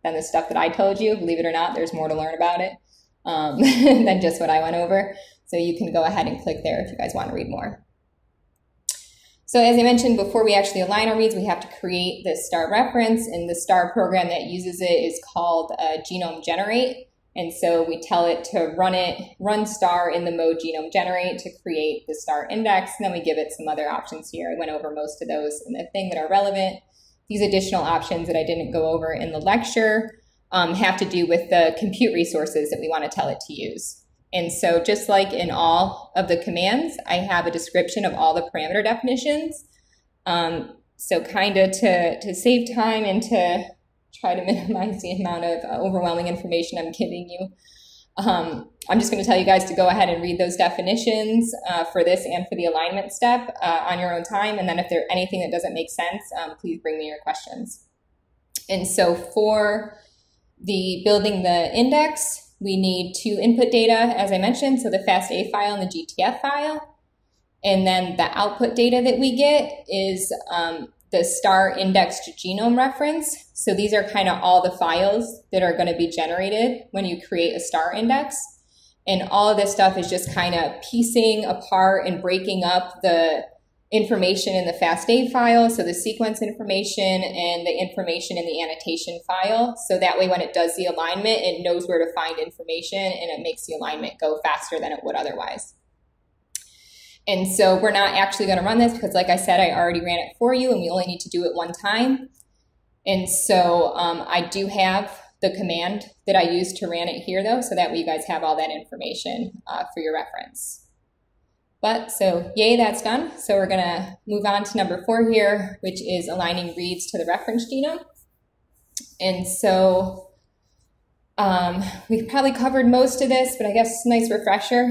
the stuff that I told you, believe it or not, there's more to learn about it than just what I went over. So you can go ahead and click there if you guys want to read more. So as I mentioned, before we actually align our reads, we have to create this star reference, and the star program that uses it is called Genome Generate. And so we tell it to run star in the mode Genome Generate to create the star index, and then we give it some other options here. I went over most of those in the thing that are relevant. These additional options that I didn't go over in the lecture have to do with the compute resources that we want to tell it to use. And so just like in all of the commands, I have a description of all the parameter definitions. So kind of to save time and to try to minimize the amount of overwhelming information I'm giving you, I'm just going to tell you guys to go ahead and read those definitions for this and for the alignment step on your own time. And then if there's anything that doesn't make sense, please bring me your questions. And so for the building the index, we need two input data, as I mentioned, so the FASTA file and the GTF file. And then the output data that we get is the star indexed genome reference. So these are kind of all the files that are going to be generated when you create a star index. And all of this stuff is just kind of piecing apart and breaking up the information in the FASTA file, so the sequence information and the information in the annotation file. So that way when it does the alignment, it knows where to find information and it makes the alignment go faster than it would otherwise. And so we're not actually going to run this because, like I said, I already ran it for you and we only need to do it one time. And so I do have the command that I used to run it here, though, so that way you guys have all that information for your reference. But so yay, that's done. So we're going to move on to number 4 here, which is aligning reads to the reference genome. And so we've probably covered most of this, but I guess nice refresher.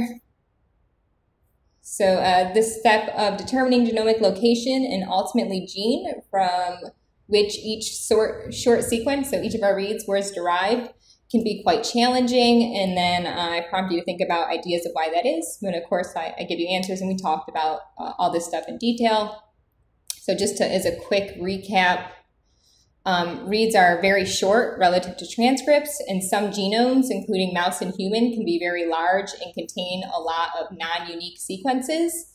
So this step of determining genomic location and ultimately gene from which each short sequence, so each of our reads, was derived, can be quite challenging. And then I prompt you to think about ideas of why that is. And of course, I give you answers, and we talked about all this stuff in detail. So just as a quick recap, reads are very short relative to transcripts, and some genomes, including mouse and human, can be very large and contain a lot of non-unique sequences.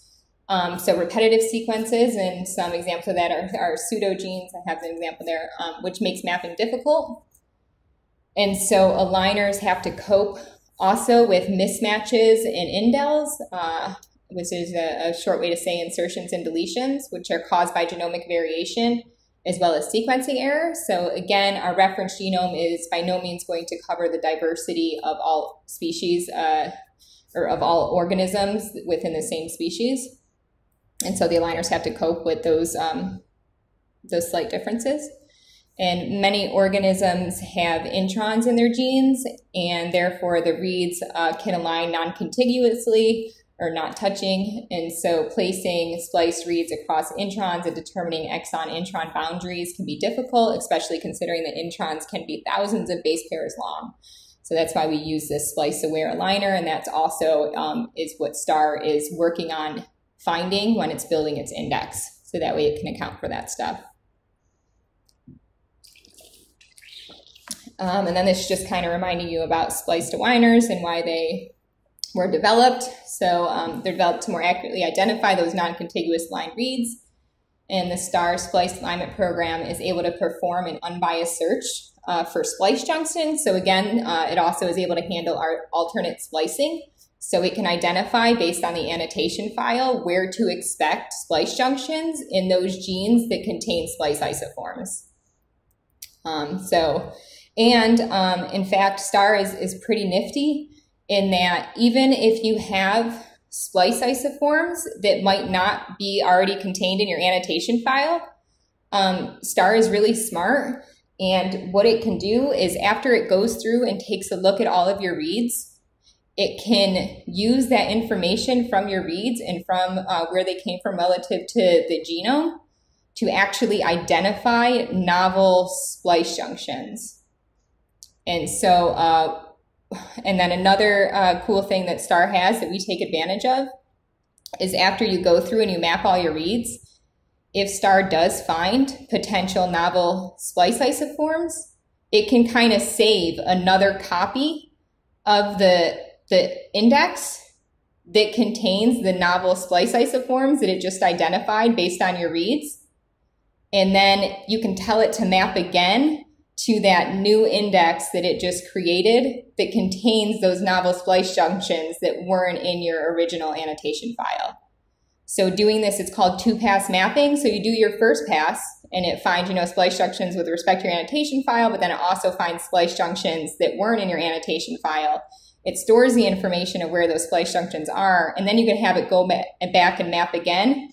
So repetitive sequences, and some examples of that are pseudogenes. I have an example there, which makes mapping difficult. And so aligners have to cope also with mismatches and indels, which is a short way to say insertions and deletions, which are caused by genomic variation as well as sequencing error. So again, our reference genome is by no means going to cover the diversity of all species or of all organisms within the same species. And so the aligners have to cope with those slight differences. And many organisms have introns in their genes, and therefore the reads can align non-contiguously or not touching. And so placing spliced reads across introns and determining exon-intron boundaries can be difficult, especially considering that introns can be thousands of base pairs long. So that's why we use this splice-aware aligner, and that's also is what STAR is working on finding when it's building its index. So that way it can account for that stuff. And then this is just kind of reminding you about spliced aligners and why they were developed. So they're developed to more accurately identify those non-contiguous line reads. And the STAR spliced alignment program is able to perform an unbiased search for splice junctions. So again, it also is able to handle our alternate splicing. So it can identify, based on the annotation file, where to expect splice junctions in those genes that contain splice isoforms. In fact, STAR is pretty nifty in that even if you have splice isoforms that might not be already contained in your annotation file, STAR is really smart. And what it can do is after it goes through and takes a look at all of your reads, it can use that information from your reads and from where they came from relative to the genome to actually identify novel splice junctions. And so, and then another cool thing that STAR has that we take advantage of is after you go through and you map all your reads, if STAR does find potential novel splice isoforms, it can kind of save another copy of the index that contains the novel splice isoforms that it just identified based on your reads. And then you can tell it to map again to that new index that it just created that contains those novel splice junctions that weren't in your original annotation file. So doing this, it's called two-pass mapping. So you do your first pass and it finds, splice junctions with respect to your annotation file, but then it also finds splice junctions that weren't in your annotation file. It stores the information of where those splice junctions are, and then you can have it go back and map again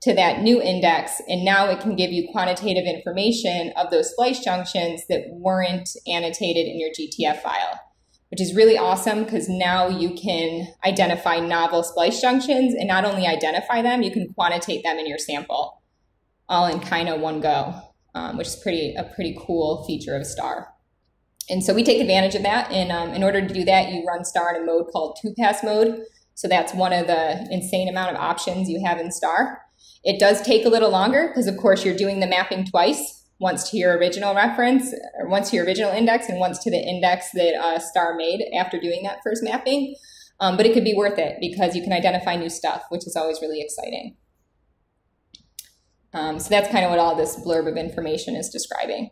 to that new index, and now it can give you quantitative information of those splice junctions that weren't annotated in your GTF file, which is really awesome because now you can identify novel splice junctions, and not only identify them, you can quantitate them in your sample all in kind of one go, which is a pretty cool feature of STAR. And so we take advantage of that, and in order to do that, you run STAR in a mode called two-pass mode. So that's one of the insane amount of options you have in STAR. It does take a little longer because, of course, you're doing the mapping twice, once to your original reference, or once to your original index, and once to the index that STAR made after doing that first mapping. But it could be worth it because you can identify new stuff, which is always really exciting. So that's kind of what all this blurb of information is describing.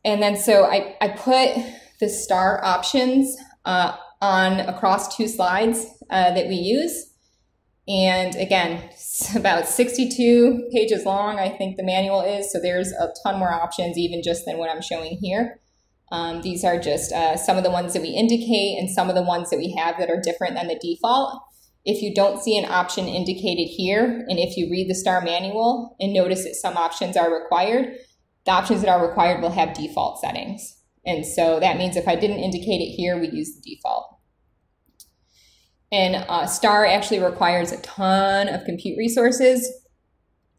And then so I put the STAR options on across two slides that we use. And again, it's about 62 pages long, I think the manual is. So there's a ton more options even just than what I'm showing here. These are just some of the ones that we indicate and some of the ones that we have that are different than the default. If you don't see an option indicated here, and if you read the STAR manual and notice that some options are required, the options that are required will have default settings. And so that means if I didn't indicate it here, we use the default. And STAR actually requires a ton of compute resources.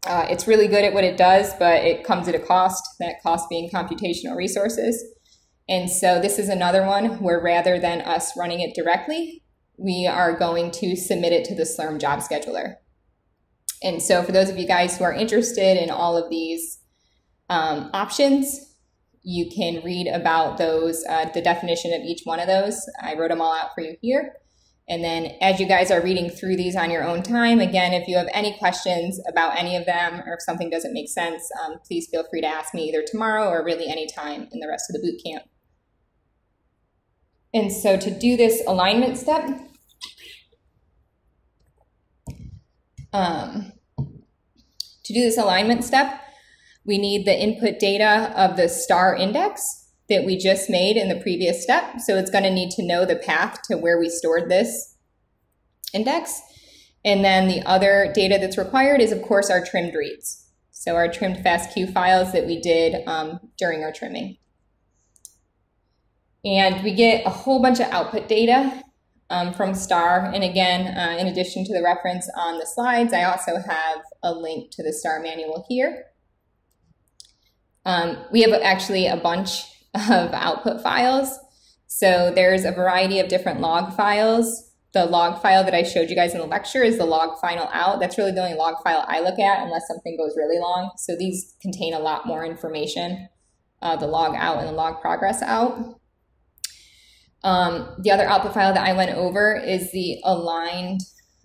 It's really good at what it does, but it comes at a cost, that cost being computational resources. And so this is another one where rather than us running it directly, we are going to submit it to the Slurm Job Scheduler. And so for those of you guys who are interested in all of these options, you can read about those, the definition of each one of those. I wrote them all out for you here. And then as you guys are reading through these on your own time, again, if you have any questions about any of them or if something doesn't make sense, please feel free to ask me either tomorrow or really any time in the rest of the boot camp. And so to do this alignment step, we need the input data of the STAR index that we just made in the previous step. So it's going to need to know the path to where we stored this index. And then the other data that's required is, of course, our trimmed reads. So our trimmed FASTQ files that we did during our trimming. And we get a whole bunch of output data from STAR. And again, in addition to the reference on the slides, I also have a link to the STAR manual here. We have actually a bunch of output files. So there's a variety of different log files. The log file that I showed you guys in the lecture is the log final out. That's really the only log file I look at unless something goes really long. So these contain a lot more information, the log out and the log progress out. The other output file that I went over is the aligned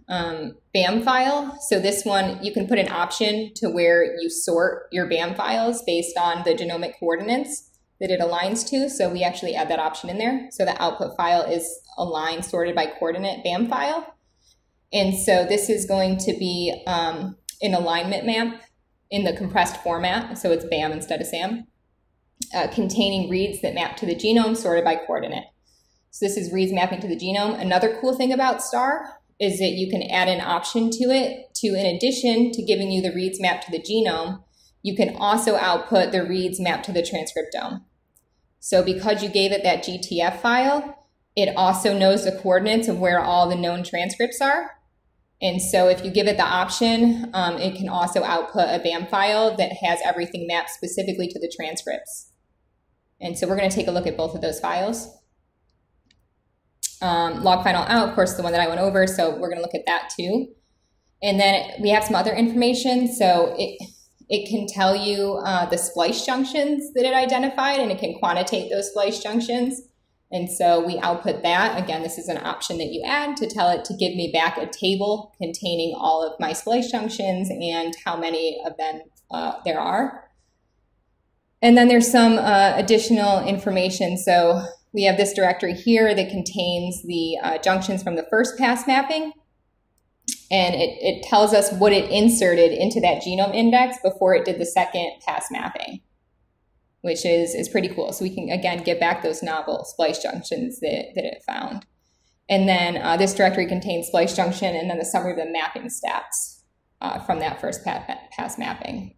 BAM file. So this one, you can put an option to where you sort your BAM files based on the genomic coordinates that it aligns to. So we actually add that option in there. So the output file is aligned, sorted by coordinate BAM file. And so this is going to be an alignment map in the compressed format. So it's BAM instead of SAM, containing reads that map to the genome sorted by coordinate. So this is reads mapping to the genome. Another cool thing about STAR is that you can add an option to it to, in addition to giving you the reads mapped to the genome, you can also output the reads mapped to the transcriptome. So because you gave it that GTF file, it also knows the coordinates of where all the known transcripts are. And so if you give it the option, it can also output a BAM file that has everything mapped specifically to the transcripts. And so we're going to take a look at both of those files. Log final out, of course, the one that I went over, so we're going to look at that too. And then we have some other information. So it can tell you the splice junctions that it identified, and it can quantitate those splice junctions. And so we output that. Again, this is an option that you add to tell it to give me back a table containing all of my splice junctions and how many of them there are. And then there's some additional information. So we have this directory here that contains the junctions from the first pass mapping. And it tells us what it inserted into that genome index before it did the second pass mapping, which is pretty cool. So we can, again, get back those novel splice junctions that it found. And then this directory contains splice junction and then the summary of the mapping stats from that first pass mapping.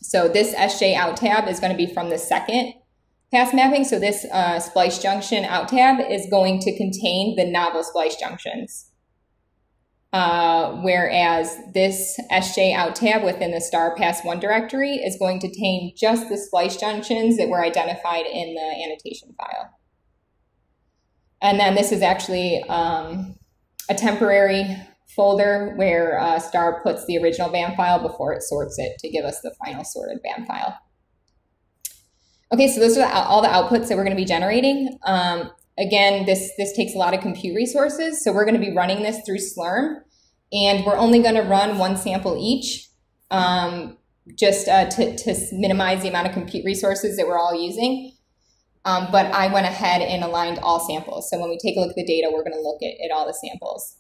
So this SJ out tab is going to be from the second pass mapping. So this splice junction out tab is going to contain the novel splice junctions. Whereas this SJ out tab within the star pass 1 directory is going to contain just the splice junctions that were identified in the annotation file. And then this is actually a temporary folder where star puts the original BAM file before it sorts it to give us the final sorted BAM file. Okay, so those are all the outputs that we're going to be generating. Again, this takes a lot of compute resources, so we're going to be running this through Slurm, and we're only going to run one sample each, just to minimize the amount of compute resources that we're all using. But I went ahead and aligned all samples, so when we take a look at the data, we're going to look at all the samples.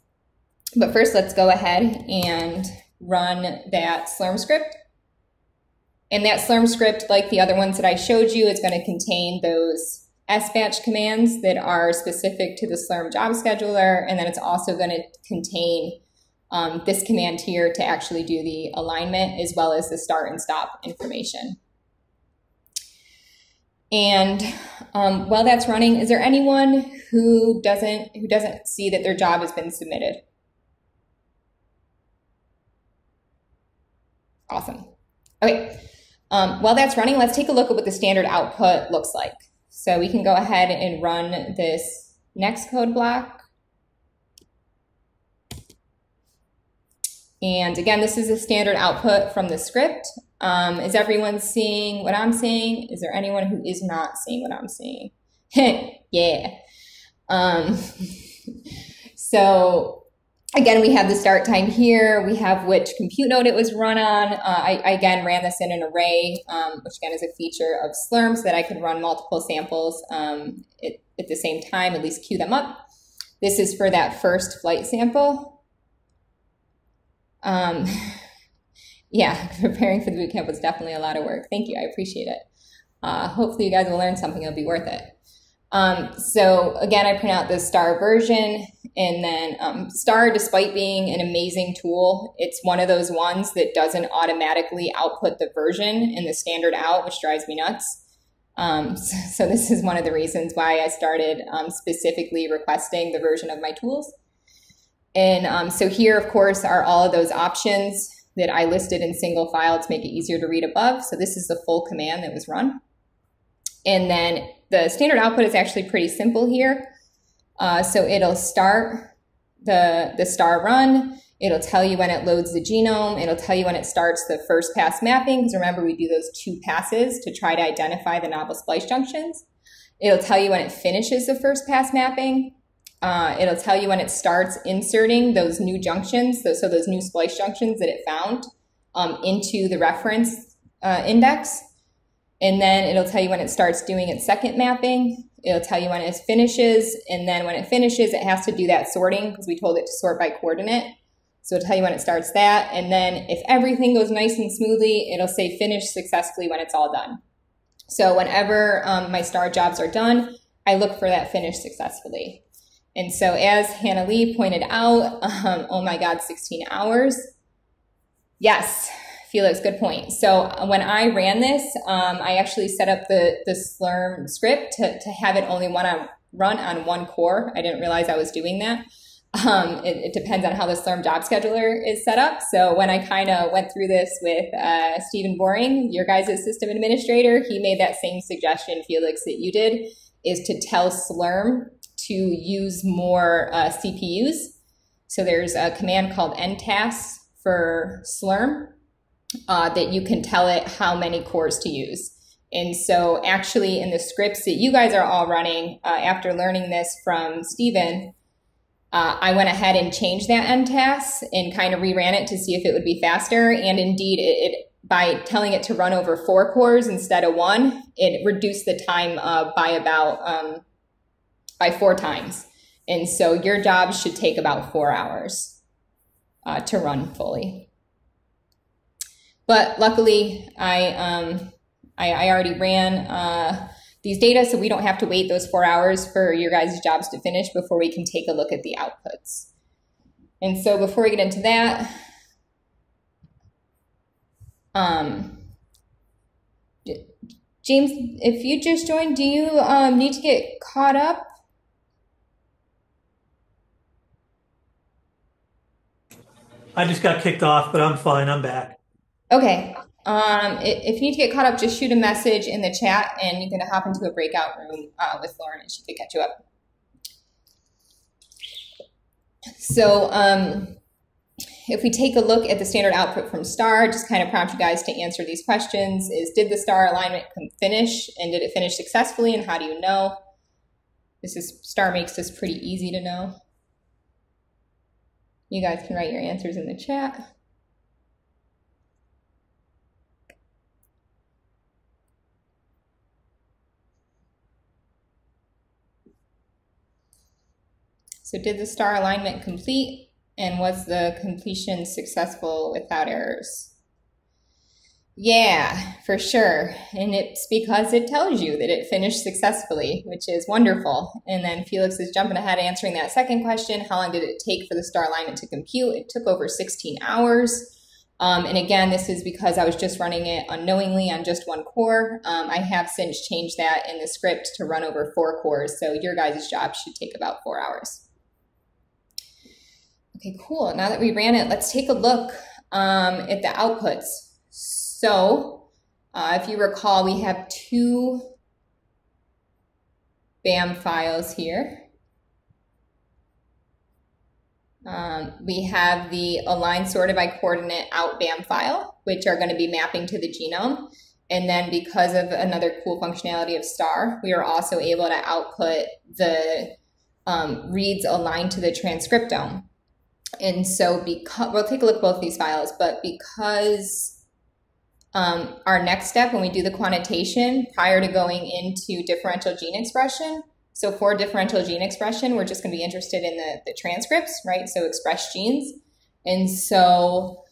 But first, let's go ahead and run that Slurm script. And that Slurm script, like the other ones that I showed you, is going to contain those SBatch commands that are specific to the Slurm Job Scheduler, and then it's also going to contain this command here to actually do the alignment as well as the start and stop information. And while that's running, is there anyone who doesn't see that their job has been submitted? Awesome. Okay. While that's running, let's take a look at what the standard output looks like. So we can go ahead and run this next code block. And again, this is a standard output from the script. Is everyone seeing what I'm seeing? Is there anyone who is not seeing what I'm seeing? Yeah. So again, we have the start time here. We have which compute node it was run on. I again ran this in an array, which again is a feature of Slurm, so that I could run multiple samples at the same time, at least queue them up. This is for that first flight sample. Yeah, preparing for the bootcamp was definitely a lot of work. Thank you, I appreciate it. Hopefully you guys will learn something, it'll be worth it. So again, I print out the star version, and then star, despite being an amazing tool, it's one of those ones that doesn't automatically output the version in the standard out, which drives me nuts. So this is one of the reasons why I started specifically requesting the version of my tools. And so here, of course, are all of those options that I listed in single file to make it easier to read above. So this is the full command that was run. And then the standard output is actually pretty simple here. So it'll start the star run. It'll tell you when it loads the genome. It'll tell you when it starts the first pass mapping, because remember, we do those 2 passes to try to identify the novel splice junctions. It'll tell you when it finishes the first pass mapping. It'll tell you when it starts inserting those new junctions, so those new splice junctions that it found into the reference index. And then it'll tell you when it starts doing its second mapping. It'll tell you when it finishes, and then when it finishes, it has to do that sorting because we told it to sort by coordinate. So it'll tell you when it starts that, and then if everything goes nice and smoothly, it'll say finish successfully when it's all done. So whenever my star jobs are done, I look for that finish successfully. And so as Hannah Lee pointed out, oh my God, 16 hours. Yes, Felix, good point. So when I ran this, I actually set up the Slurm script to have it only run on one core. I didn't realize I was doing that. It depends on how the Slurm Job Scheduler is set up. So when I kind of went through this with Stephen Boring, your guys' system administrator, he made that same suggestion, Felix, that you did, is to tell Slurm to use more CPUs. So there's a command called ntas for Slurm that you can tell it how many cores to use. And so actually in the scripts that you guys are all running, after learning this from Stephen, I went ahead and changed that ntas and kind of reran it to see if it would be faster. And indeed, it by telling it to run over 4 cores instead of 1, it reduced the time by 4 times. And so your job should take about 4 hours to run fully. But luckily, I already ran these data, so we don't have to wait those 4 hours for your guys' jobs to finish before we can take a look at the outputs. And so before we get into that, James, if you just joined, do you need to get caught up? I just got kicked off, but I'm fine. I'm back. Okay. If you need to get caught up, just shoot a message in the chat and you can hop into a breakout room with Lauren and she can catch you up. So if we take a look at the standard output from STAR, just kind of prompt you guys to answer these questions is, did the STAR alignment finish and did it finish successfully and how do you know? STAR makes this pretty easy to know. You guys can write your answers in the chat. So did the STAR alignment complete and was the completion successful without errors? Yeah, for sure. And it's because it tells you that it finished successfully, which is wonderful. And then Felix is jumping ahead answering that second question. How long did it take for the STAR alignment to compute? It took over 16 hours. And again, this is because I was just running it unknowingly on just 1 core. I have since changed that in the script to run over 4 cores. So your guys' job should take about 4 hours. Okay, cool. Now that we ran it, let's take a look at the outputs. So if you recall, we have 2 BAM files here. We have the align sorted by coordinate out BAM file, which are going to be mapping to the genome. And then because of another cool functionality of STAR, we are also able to output the reads aligned to the transcriptome. And so we'll take a look at both these files, but because our next step when we do the quantitation prior to going into differential gene expression, so for differential gene expression, we're just going to be interested in the transcripts, right? So expressed genes. And so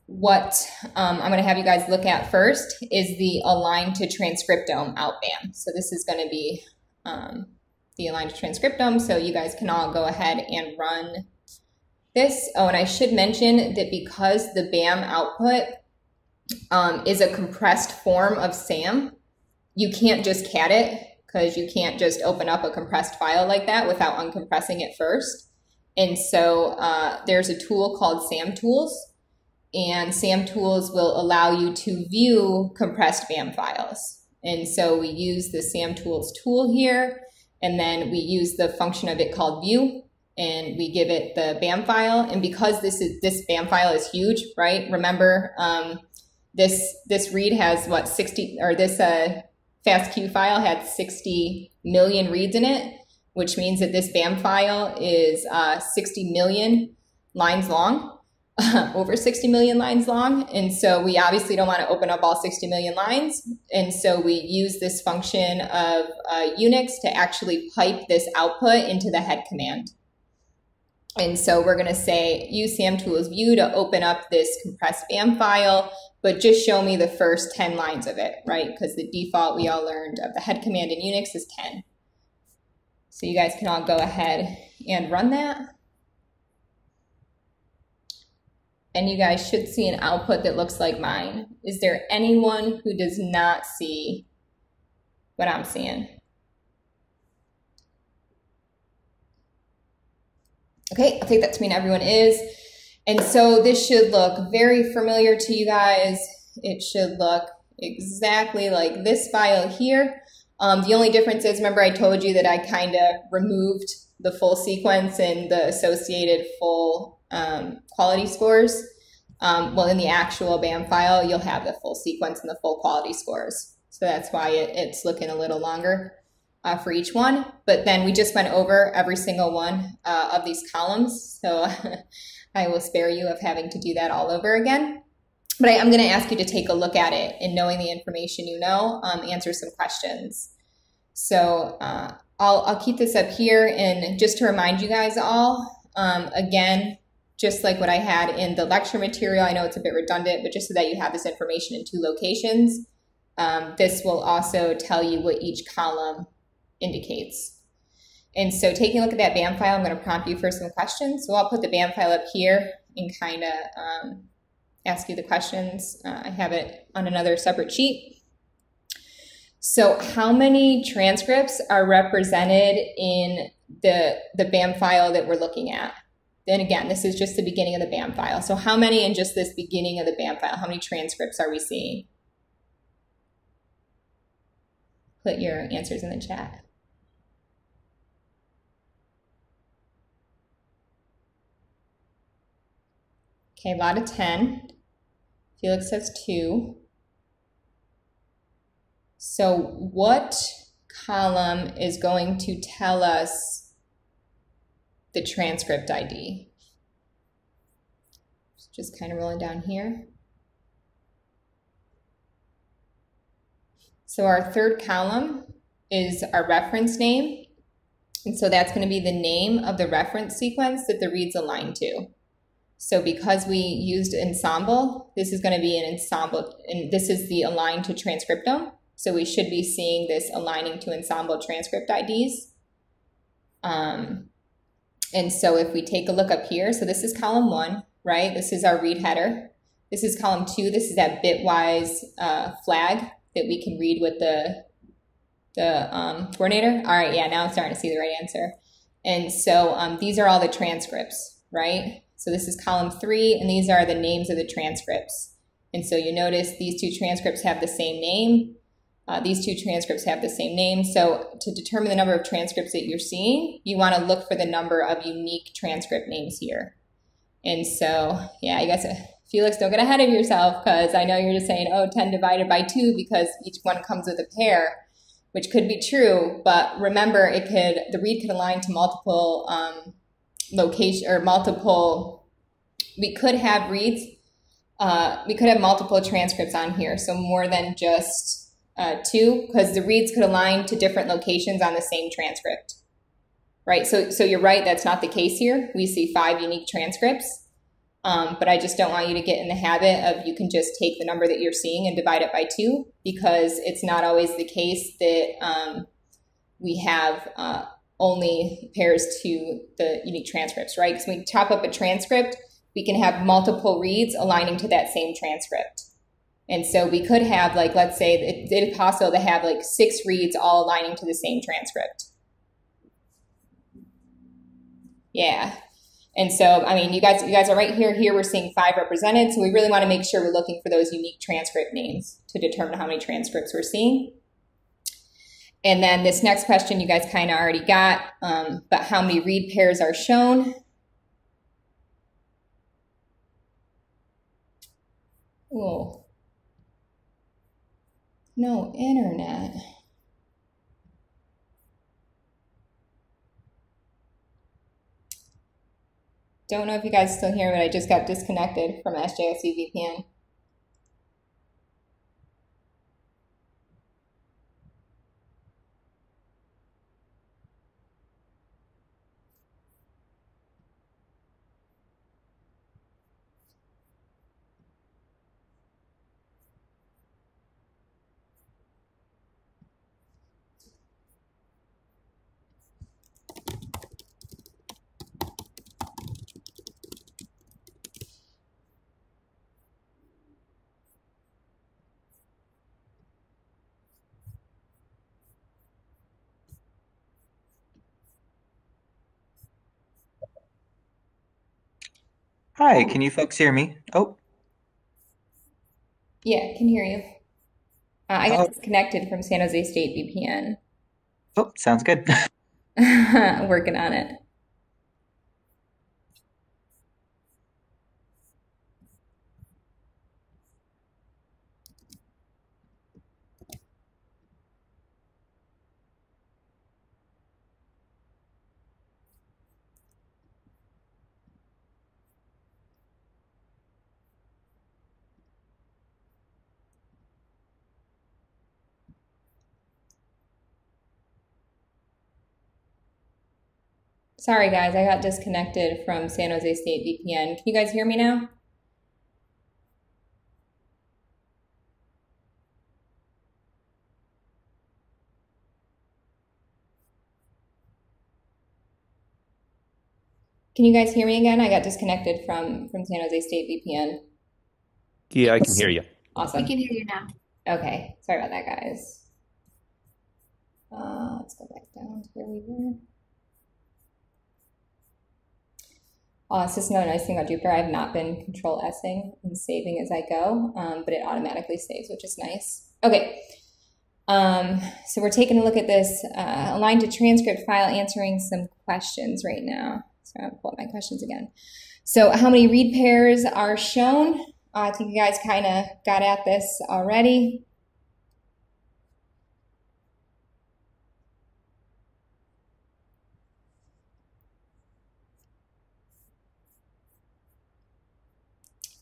what I'm going to have you guys look at first is the align to transcriptome out BAM. So this is going to be the align to transcriptome. So you guys can all go ahead and run this. Oh, and I should mention that because the BAM output is a compressed form of SAM, you can't just cat it because you can't just open up a compressed file like that without uncompressing it first. And so there's a tool called Samtools, and Samtools will allow you to view compressed BAM files. And so we use the Samtools tool here, and then we use the function of it called view, and we give it the BAM file. And because this BAM file is huge, right? Remember, this read has what, 60, or this FASTQ file had 60 million reads in it, which means that this BAM file is 60 million lines long, over 60 million lines long. And so we obviously don't want to open up all 60 million lines. And so we use this function of Unix to actually pipe this output into the head command. And so we're going to say use Samtools view to open up this compressed BAM file, but just show me the first 10 lines of it, right? Because the default we all learned of the head command in Unix is 10. So you guys can all go ahead and run that. And you guys should see an output that looks like mine. Is there anyone who does not see what I'm seeing? Okay, I'll take that to mean everyone is. And so this should look very familiar to you guys. It should look exactly like this file here. The only difference is, remember I told you that I kind of removed the full sequence and the associated full quality scores. Well, in the actual BAM file, you'll have the full sequence and the full quality scores. So that's why it's looking a little longer for each one. But then we just went over every single one of these columns. So I will spare you of having to do that all over again. But I'm going to ask you to take a look at it, and knowing the information you know, answer some questions. So I'll keep this up here, and just to remind you guys all, again, just like what I had in the lecture material, I know it's a bit redundant, but just so that you have this information in 2 locations, this will also tell you what each column indicates. And so taking a look at that BAM file, I'm going to prompt you for some questions. So I'll put the BAM file up here and kind of ask you the questions. I have it on another separate sheet. So how many transcripts are represented in the BAM file that we're looking at? Then again, this is just the beginning of the BAM file. So how many in just this beginning of the BAM file? How many transcripts are we seeing? Put your answers in the chat. Okay, a lot of 10. Felix says 2. So what column is going to tell us the transcript ID? Just kind of rolling down here. So our third column is our reference name. And so that's going to be the name of the reference sequence that the reads align to. So because we used ensemble, this is going to be an ensemble, and this is the align to transcriptome. So we should be seeing this aligning to ensemble transcript IDs. And so if we take a look up here, so this is column 1, right? This is our read header. This is column 2. This is that bitwise flag that we can read with the coordinator. All right, yeah, now I'm starting to see the right answer. And so these are all the transcripts, right? So this is column 3, and these are the names of the transcripts. And so you notice these 2 transcripts have the same name. These 2 transcripts have the same name. So to determine the number of transcripts that you're seeing, you want to look for the number of unique transcript names here. And so, yeah, I guess, Felix, don't get ahead of yourself, because I know you're just saying, oh, 10 divided by 2 because each one comes with a pair, which could be true. But remember, the read could align to multiple location or multiple. We could have reads. We could have multiple transcripts on here, so more than just 2, because the reads could align to different locations on the same transcript, right? So you're right, that's not the case here. We see 5 unique transcripts, but I just don't want you to get in the habit of you can just take the number that you're seeing and divide it by 2, because it's not always the case that we have only pairs to the unique transcripts, right? Because when we chop up a transcript, we can have multiple reads aligning to that same transcript. And so we could have, like, let's say it is possible to have like 6 reads all aligning to the same transcript. Yeah. And so, I mean, you guys are right here. Here we're seeing 5 represented. So we really want to make sure we're looking for those unique transcript names to determine how many transcripts we're seeing. And then this next question you guys kind of already got, but how many read pairs are shown? Whoa. No internet. Don't know if you guys still hear me, but I just got disconnected from SJSU VPN. Hi, can you folks hear me? Oh, Yeah, can hear you. I got oh, disconnected from San Jose State VPN. oh, sounds good. Working on it. Sorry, guys, I got disconnected from San Jose State VPN. Can you guys hear me now? Can you guys hear me again? I got disconnected from San Jose State VPN. Yeah, I can hear you. Awesome. We can hear you now. Okay, sorry about that, guys. Let's go back down to where we were. It's just another nice thing about Jupyter. I have not been control S-ing and saving as I go, but it automatically saves, which is nice. Okay, so we're taking a look at this aligned to transcript file, answering some questions right now. So I'm gonna pull up my questions again. So how many read pairs are shown? I think you guys kind of got at this already.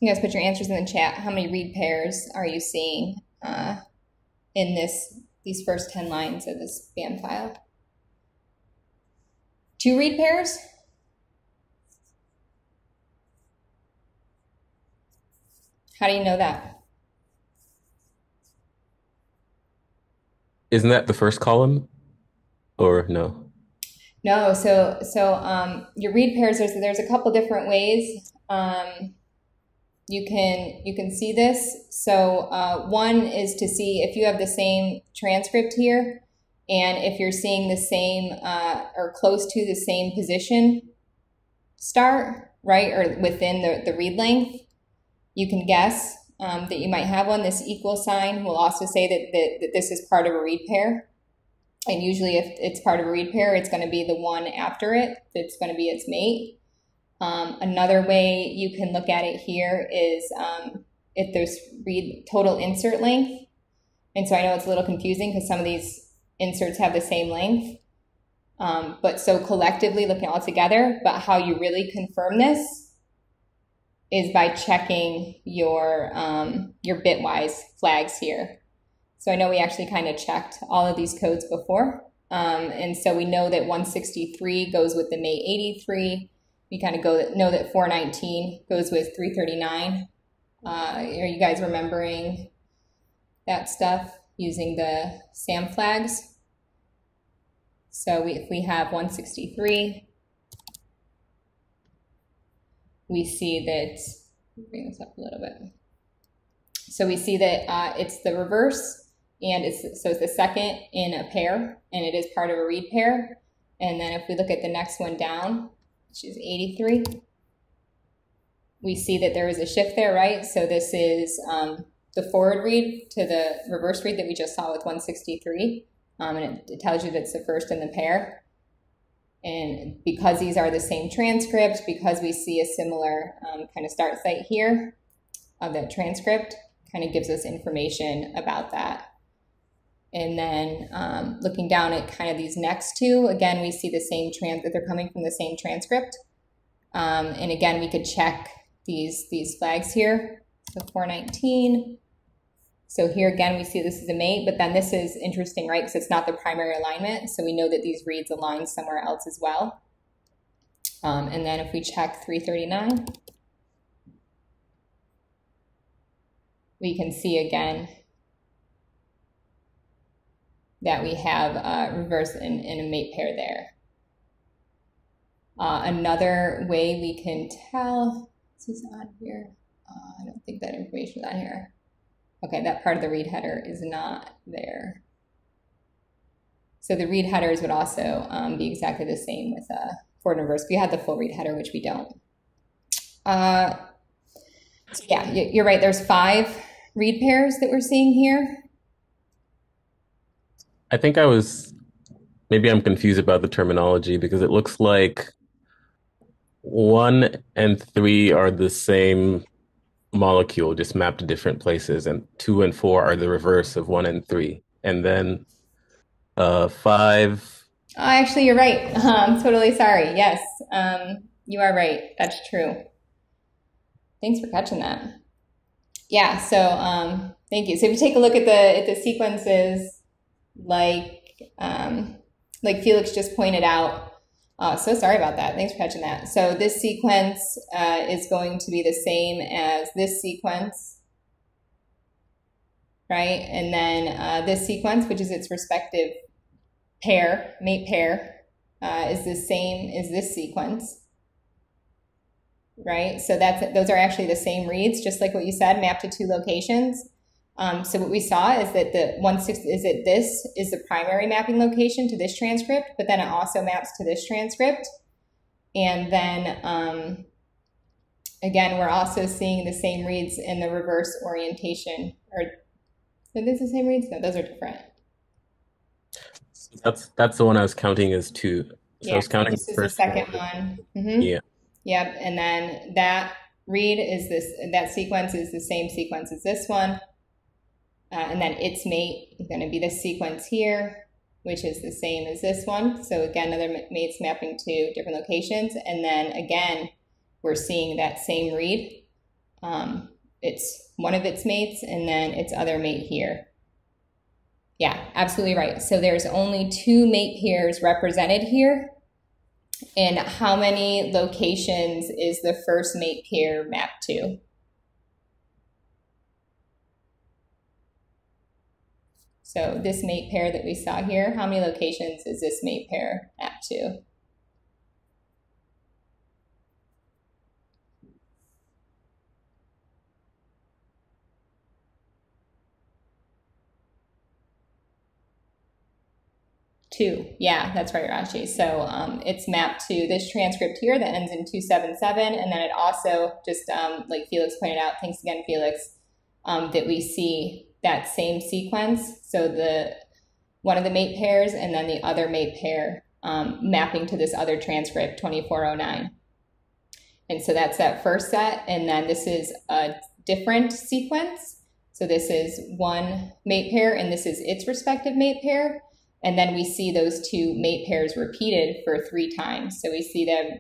You guys put your answers in the chat. How many read pairs are you seeing in these first 10 lines of this BAM file? 2 read pairs? How do you know that? Isn't that the first column? Or no? No, so your read pairs, there's a couple different ways you can see this. So one is to see if you have the same transcript here, and if you're seeing the same or close to the same position start, right, or within the read length, you can guess that you might have one. This equal sign will also say that this is part of a read pair. And usually if it's part of a read pair, it's going to be the one after it that's going to be its mate. Another way you can look at it here is if there's read total insert length. And so I know it's a little confusing because some of these inserts have the same length. But so collectively looking all together, but how you really confirm this is by checking your bitwise flags here. So I know we actually kind of checked all of these codes before. And so we know that 163 goes with the mate 83. We kind of know that 419 goes with 339. Are you guys remembering that stuff using the SAM flags? So if we have 163, we see that, bring this up a little bit. So we see that it's the reverse, and it's the second in a pair, and it is part of a read pair. And then if we look at the next one down, which is 83, we see that there is a shift there, right? So this is the forward read to the reverse read that we just saw with 163, and it tells you that's the first in the pair. And because these are the same transcript, because we see a similar kind of start site here of that transcript, kind of gives us information about that. And then looking down at kind of these next two, again, we see the same that they're coming from the same transcript. And again, we could check these flags here. So 419. So here again, we see this is a mate, but then this is interesting, right? Because it's not the primary alignment. So we know that these reads align somewhere else as well. And then if we check 339, we can see again that we have reverse and a mate pair there. Another way we can tell, this is on here. I don't think that information is on here. Okay, that part of the read header is not there. So the read headers would also be exactly the same with forward and reverse. We had the full read header, which we don't. So yeah, you're right. There's 5 read pairs that we're seeing here. I think maybe I'm confused about the terminology because it looks like 1 and 3 are the same molecule, just mapped to different places, and 2 and 4 are the reverse of 1 and 3. And then 5. Oh, actually, you're right. I'm totally sorry. Yes, you are right. That's true. Thanks for catching that. Yeah, so thank you. So if you take a look at the sequences, like Felix just pointed out, so sorry about that. Thanks for catching that. So this sequence is going to be the same as this sequence, right? And then this sequence, which is its respective pair, mate pair, is the same as this sequence, right? So those are actually the same reads, just like what you said, mapped to 2 locations. So what we saw is that this is the primary mapping location to this transcript, but then it also maps to this transcript. And then, again, we're also seeing the same reads in the reverse orientation. Or are these the same reads? No, those are different. That's the one I was counting as 2. So yeah, I was counting this is the second one. Mm-hmm. Yeah. Yep, and then that read is that sequence is the same sequence as this one. And then its mate is going to be this sequence here, which is the same as this one. So again, another mates mapping to different locations. And then again, we're seeing that same read. It's one of its mates and then its other mate here. Yeah, absolutely right. So there's only 2 mate pairs represented here. And how many locations is the first mate pair mapped to? So this mate pair that we saw here, how many locations is this mate pair mapped to? Two. Yeah, that's right, Rashi. So it's mapped to this transcript here that ends in 277, and then it also just like Felix pointed out, thanks again, Felix, that we see that same sequence. So one of the mate pairs and then the other mate pair mapping to this other transcript, 2409. And so that's that first set. And then this is a different sequence. So this is one mate pair and this is its respective mate pair. And then we see those 2 mate pairs repeated for 3 times. So we see them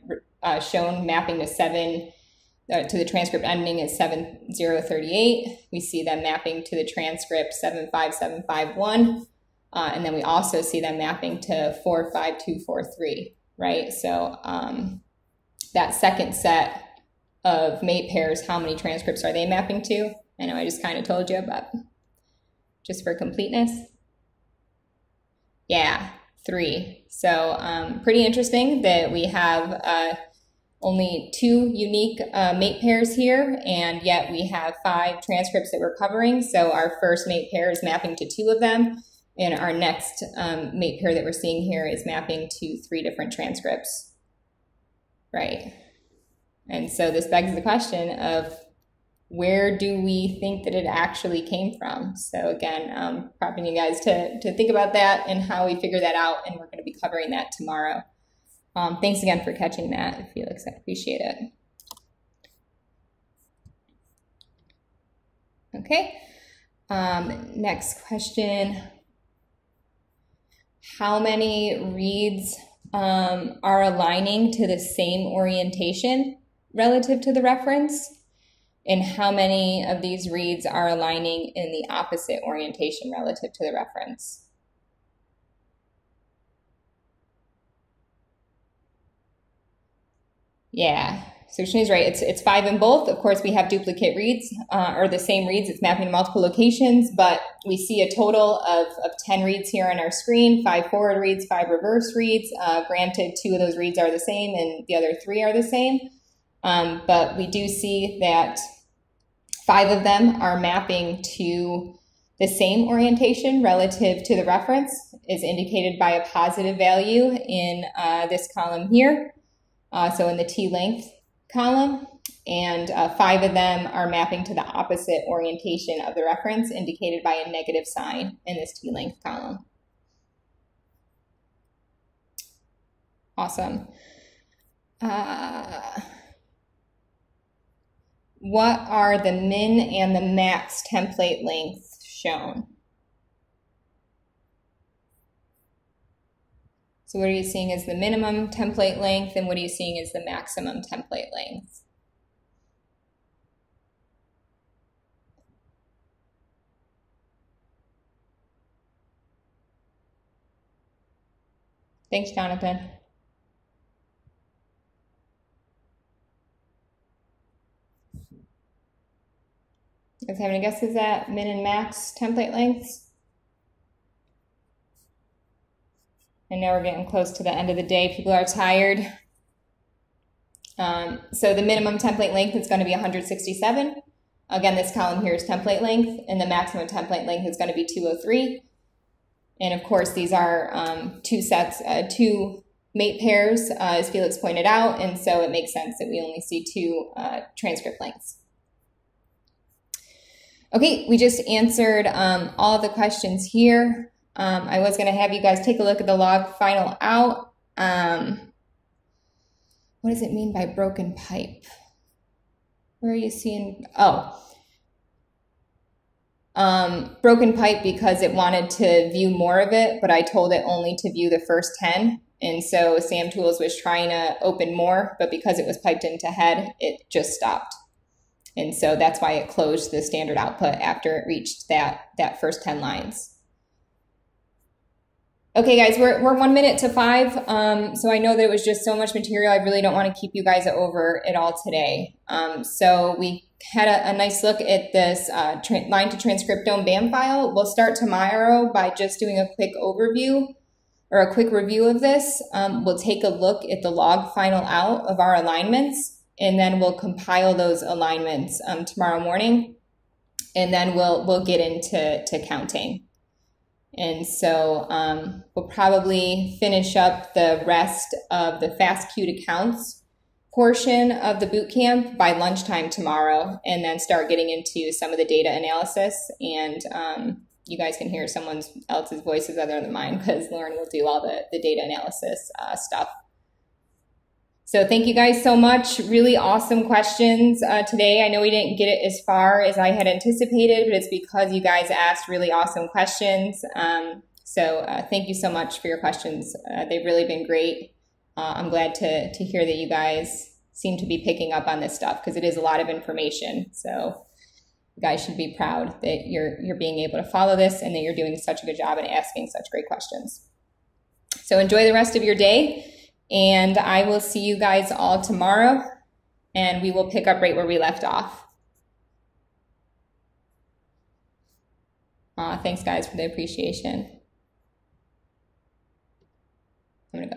shown mapping to the transcript ending at 7038. We see them mapping to the transcript 75751. And then we also see them mapping to 45243, right? So that second set of mate pairs, how many transcripts are they mapping to? I know I just kind of told you, but just for completeness. Yeah, 3. So pretty interesting that we have only 2 unique mate pairs here, and yet we have 5 transcripts that we're covering. So our first mate pair is mapping to 2 of them, and our next mate pair that we're seeing here is mapping to 3 different transcripts, right? And so this begs the question of where do we think that it actually came from? So again, prompting you guys to think about that and how we figure that out, and we're going to be covering that tomorrow. Thanks again for catching that, Felix. I appreciate it. Okay, next question. How many reads are aligning to the same orientation relative to the reference? And how many of these reads are aligning in the opposite orientation relative to the reference? Yeah, so Shani's right. It's 5 in both. Of course, we have duplicate reads or the same reads. It's mapping to multiple locations, but we see a total of 10 reads here on our screen, 5 forward reads, 5 reverse reads. Granted, 2 of those reads are the same and the other 3 are the same. But we do see that 5 of them are mapping to the same orientation relative to the reference, is indicated by a positive value in this column here. So in the T length column, and 5 of them are mapping to the opposite orientation of the reference, indicated by a negative sign in this t-length column. Awesome. What are the min and the max template lengths shown? So what are you seeing as the minimum template length, and what are you seeing as the maximum template length? Thanks, Jonathan. You guys have any guesses at min and max template lengths? I know we're getting close to the end of the day. People are tired. So the minimum template length is going to be 167. Again, this column here is template length, and the maximum template length is going to be 203. And of course, these are two mate pairs, as Felix pointed out, and so it makes sense that we only see 2 transcript lengths. Okay, we just answered all of the questions here. I was going to have you guys take a look at the log final out. What does it mean by broken pipe? Where are you seeing? Oh, broken pipe because it wanted to view more of it, but I told it only to view the first 10. And so Samtools was trying to open more, but because it was piped into head, it just stopped. And so that's why it closed the standard output after it reached that first 10 lines. Okay, guys, we're 1 minute to 5. So I know that it was just so much material. I really don't want to keep you guys over it all today. So we had a nice look at this line to transcriptome BAM file. We'll start tomorrow by just doing a quick overview or a quick review of this. We'll take a look at the log final out of our alignments, and then we'll compile those alignments tomorrow morning, and then we'll get into counting. And so we'll probably finish up the rest of the fast queued accounts portion of the boot camp by lunchtime tomorrow, and then start getting into some of the data analysis. And you guys can hear someone else's voices other than mine, because Lauren will do all the data analysis stuff. So thank you guys so much. Really awesome questions today. I know we didn't get it as far as I had anticipated, but it's because you guys asked really awesome questions. So thank you so much for your questions. They've really been great. I'm glad to hear that you guys seem to be picking up on this stuff, because it is a lot of information. So you guys should be proud that you're being able to follow this, and that you're doing such a good job at asking such great questions. So enjoy the rest of your day. And I will see you guys all tomorrow, and we will pick up right where we left off. Thanks, guys, for the appreciation. I'm gonna go.